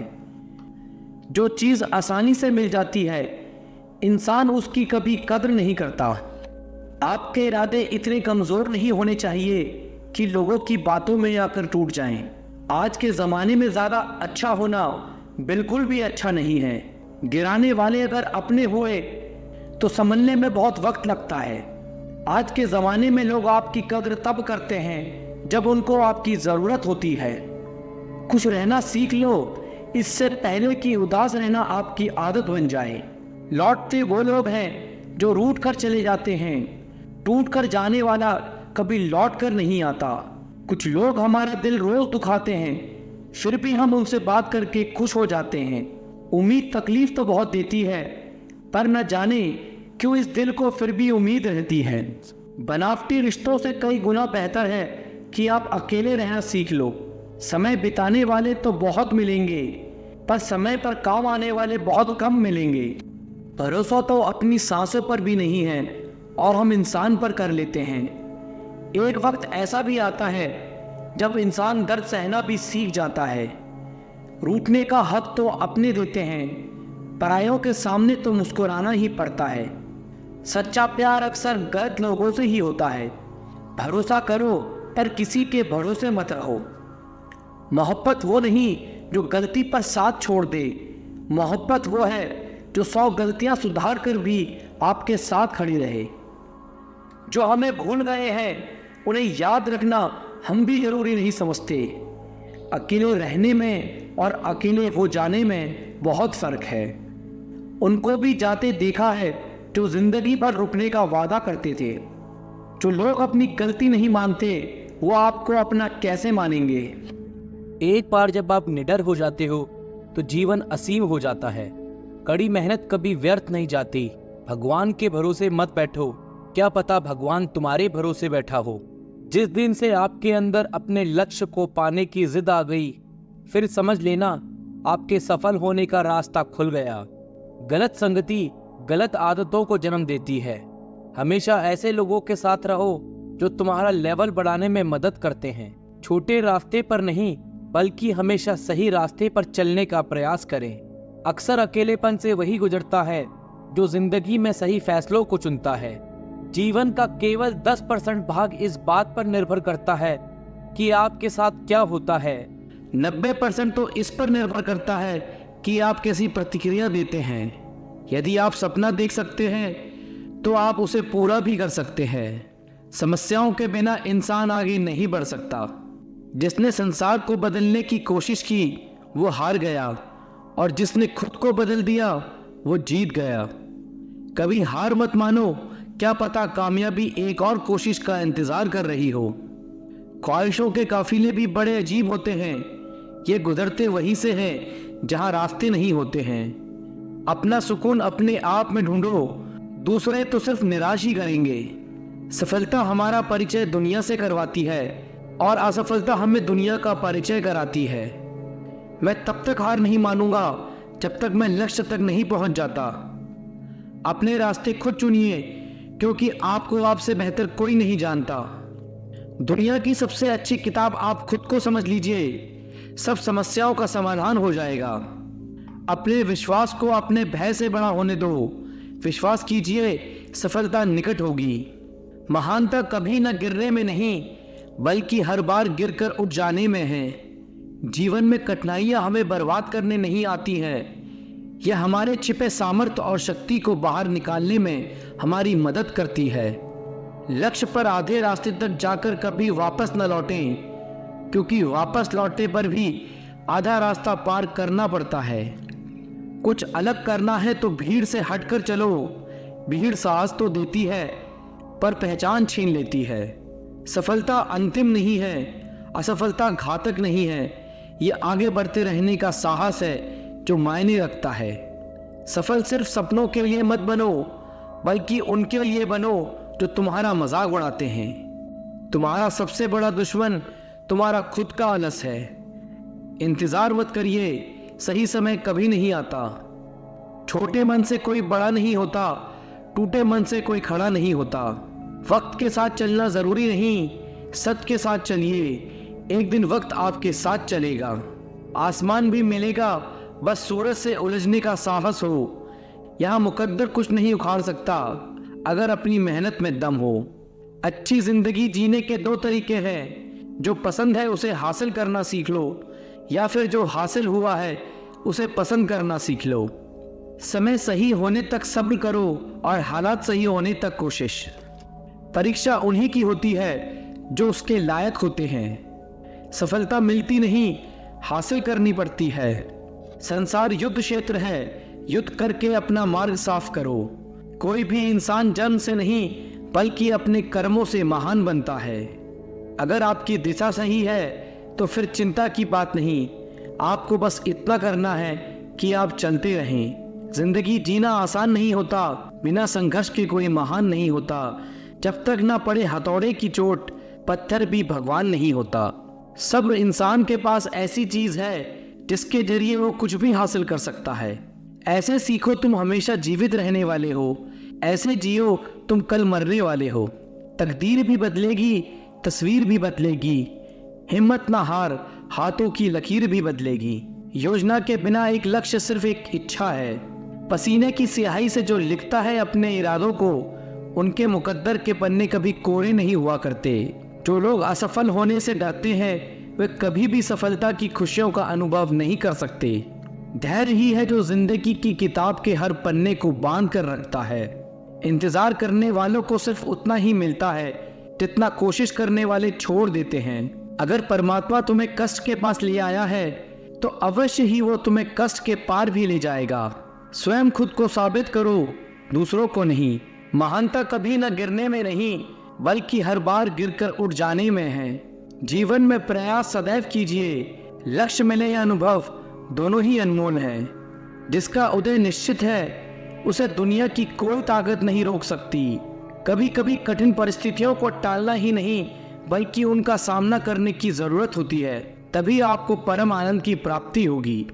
[SPEAKER 3] जो चीज़ आसानी से मिल जाती है, इंसान उसकी कभी कद्र नहीं करता। आपके इरादे इतने कमज़ोर नहीं होने चाहिए कि लोगों की बातों में आकर टूट जाएं। आज के ज़माने में ज़्यादा अच्छा होना बिल्कुल भी अच्छा नहीं है। गिराने वाले अगर अपने हुए तो संभलने में बहुत वक्त लगता है। आज के ज़माने में लोग आपकी कद्र तब करते हैं जब उनको आपकी ज़रूरत होती है। खुश रहना सीख लो, इससे पहले कि उदास रहना आपकी आदत बन जाए। लौटते वो लोग हैं जो रूठ कर चले जाते हैं। टूट कर जाने वाला कभी लौट कर नहीं आता। कुछ लोग हमारा दिल रोज दुखाते हैं, फिर भी हम उनसे बात करके खुश हो जाते हैं। उम्मीद तकलीफ तो बहुत देती है, पर न जाने क्यों इस दिल को फिर भी उम्मीद रहती है। बनावटी रिश्तों से कई गुना बेहतर है कि आप अकेले रहना सीख लो। समय बिताने वाले तो बहुत मिलेंगे, पर समय पर काम आने वाले बहुत कम मिलेंगे। भरोसा तो अपनी सांसों पर भी नहीं है और हम इंसान पर कर लेते हैं। एक वक्त ऐसा भी आता है जब इंसान दर्द सहना भी सीख जाता है। रूठने का हक तो अपने देते हैं, परायों के सामने तो मुस्कुराना ही पड़ता है। सच्चा प्यार अक्सर गलत लोगों से ही होता है। भरोसा करो पर किसी के भरोसे मत रहो। मोहब्बत वो नहीं जो गलती पर साथ छोड़ दे। मोहब्बत वो है जो 100 गलतियां सुधार कर भी आपके साथ खड़ी रहे। जो हमें भूल गए हैं उन्हें याद रखना हम भी जरूरी नहीं समझते। अकेले रहने में और अकेले हो जाने में बहुत फर्क है। उनको भी जाते देखा है जो जिंदगी भर रुकने का वादा करते थे। जो लोग अपनी गलती नहीं मानते वो आपको अपना कैसे मानेंगे।
[SPEAKER 2] एक बार जब आप निडर हो जाते हो तो जीवन असीम हो जाता है। कड़ी मेहनत कभी व्यर्थ नहीं जाती। भगवान के भरोसे मत बैठो, क्या पता भगवान तुम्हारे भरोसे बैठा हो। जिस दिन से आपके अंदर अपने लक्ष्य को पाने की जिद आ गई, फिर समझ लेना आपके सफल होने का रास्ता खुल गया। गलत संगति गलत आदतों को जन्म देती है। हमेशा ऐसे लोगों के साथ रहो जो तुम्हारा लेवल बढ़ाने में मदद करते हैं। छोटे रास्ते पर नहीं बल्कि हमेशा सही रास्ते पर चलने का प्रयास करें। अक्सर अकेलेपन से वही गुजरता है
[SPEAKER 3] जो जिंदगी में सही फैसलों को चुनता है। जीवन का केवल 10% भाग इस बात पर निर्भर करता है कि आपके साथ क्या होता है। 90% तो इस पर निर्भर करता है कि आप कैसी प्रतिक्रिया देते हैं। यदि आप सपना देख सकते हैं तो आप उसे पूरा भी कर सकते हैं। समस्याओं के बिना इंसान आगे नहीं बढ़ सकता। जिसने संसार को बदलने की कोशिश की वो हार गया, और जिसने खुद को बदल दिया वो जीत गया। कभी हार मत मानो, क्या पता कामयाबी एक और कोशिश का इंतजार कर रही हो। ख्वाहिशों के काफिले भी बड़े अजीब होते हैं। ये गुजरते वहीं से हैं जहां रास्ते नहीं होते हैं। अपना सुकून अपने आप में ढूंढो, दूसरे तो सिर्फ निराश ही करेंगे। सफलता हमारा परिचय दुनिया से करवाती है और असफलता हमें दुनिया का परिचय कराती है। मैं तब तक हार नहीं मानूंगा जब तक मैं लक्ष्य तक नहीं पहुंच जाता। अपने रास्ते खुद चुनिए, क्योंकि आपको आपसे बेहतर कोई नहीं जानता। दुनिया की सबसे अच्छी किताब आप खुद को समझ लीजिए, सब समस्याओं का समाधान हो जाएगा। अपने विश्वास को अपने भय से बड़ा होने दो। विश्वास कीजिए, सफलता निकट होगी। महानता कभी न गिरने में नहीं, बल्कि हर बार गिरकर उठ जाने में है। जीवन में कठिनाइयां हमें बर्बाद करने नहीं आती हैं, यह हमारे छिपे सामर्थ्य और शक्ति को बाहर निकालने में हमारी मदद करती है। लक्ष्य पर आधे रास्ते तक जाकर कभी वापस न लौटें, क्योंकि वापस लौटने पर भी आधा रास्ता पार करना पड़ता है। कुछ अलग करना है तो भीड़ से हटकर चलो। भीड़ साहस तो देती है पर पहचान छीन लेती है। सफलता अंतिम नहीं है, असफलता घातक नहीं है। ये आगे बढ़ते रहने का साहस है जो मायने रखता है। सफल सिर्फ सपनों के लिए मत बनो, बल्कि उनके लिए बनो जो तुम्हारा मजाक उड़ाते हैं। तुम्हारा सबसे बड़ा दुश्मन तुम्हारा खुद का आलस है। इंतजार मत करिए, सही समय कभी नहीं आता। छोटे मन से कोई बड़ा नहीं होता, टूटे मन से कोई खड़ा नहीं होता। वक्त के साथ चलना जरूरी नहीं, सत्य के साथ चलिए। एक दिन वक्त आपके साथ चलेगा। आसमान भी मिलेगा, बस सूरज से उलझने का साहस हो। यहाँ मुकद्दर कुछ नहीं उखाड़ सकता अगर अपनी मेहनत में दम हो। अच्छी जिंदगी जीने के दो तरीके हैं, जो पसंद है उसे हासिल करना सीख लो, या फिर जो हासिल हुआ है उसे पसंद करना सीख लो। समय सही होने तक सब्र करो और हालात सही होने तक कोशिश। परीक्षा उन्हीं की होती है जो उसके लायक होते हैं। सफलता मिलती नहीं, हासिल करनी पड़ती है। संसार युद्ध क्षेत्र है, युद्ध करके अपना मार्ग साफ करो। कोई भी इंसान जन्म से नहीं बल्कि अपने कर्मों से महान बनता है। अगर आपकी दिशा सही है तो फिर चिंता की बात नहीं, आपको बस इतना करना है कि आप चलते रहें। जिंदगी जीना आसान नहीं होता, बिना संघर्ष के कोई महान नहीं होता। जब तक ना पड़े हथौड़े की चोट, पत्थर भी भगवान नहीं होता। सब्र इंसान के पास ऐसी चीज है जिसके जरिए वो कुछ भी हासिल कर सकता है। ऐसे सीखो तुम हमेशा जीवित रहने वाले हो, ऐसे जियो तुम कल मरने वाले हो। तकदीर भी बदलेगी, तस्वीर भी बदलेगी। हिम्मत ना हार, हाथों की लकीर भी बदलेगी। योजना के बिना एक लक्ष्य सिर्फ एक इच्छा है। पसीने की स्याही से जो लिखता है अपने इरादों को, उनके मुकद्दर के पन्ने कभी कोरे नहीं हुआ करते। जो लोग असफल होने से डरते हैं वे कभी भी सफलता की खुशियों का अनुभव नहीं कर सकते। धैर्य ही है जो जिंदगी की किताब के हर पन्ने को बांध कर रखता है। इंतजार करने वालों को सिर्फ उतना ही मिलता है जितना कोशिश करने वाले छोड़ देते हैं। अगर परमात्मा तुम्हें कष्ट के पास ले आया है तो अवश्य ही वो तुम्हें कष्ट के पार भी ले जाएगा। स्वयं खुद को साबित करो, दूसरों को नहीं। महानता कभी न गिरने में नहीं, बल्कि हर बार गिरकर उठ जाने में है। जीवन में प्रयास सदैव कीजिए, लक्ष्य मिले या अनुभव दोनों ही अनमोल हैं। जिसका उदय निश्चित है उसे दुनिया की कोई ताकत नहीं रोक सकती। कभी कभी कठिन परिस्थितियों को टालना ही नहीं बल्कि उनका सामना करने की जरूरत होती है, तभी आपको परम आनंद की प्राप्ति होगी।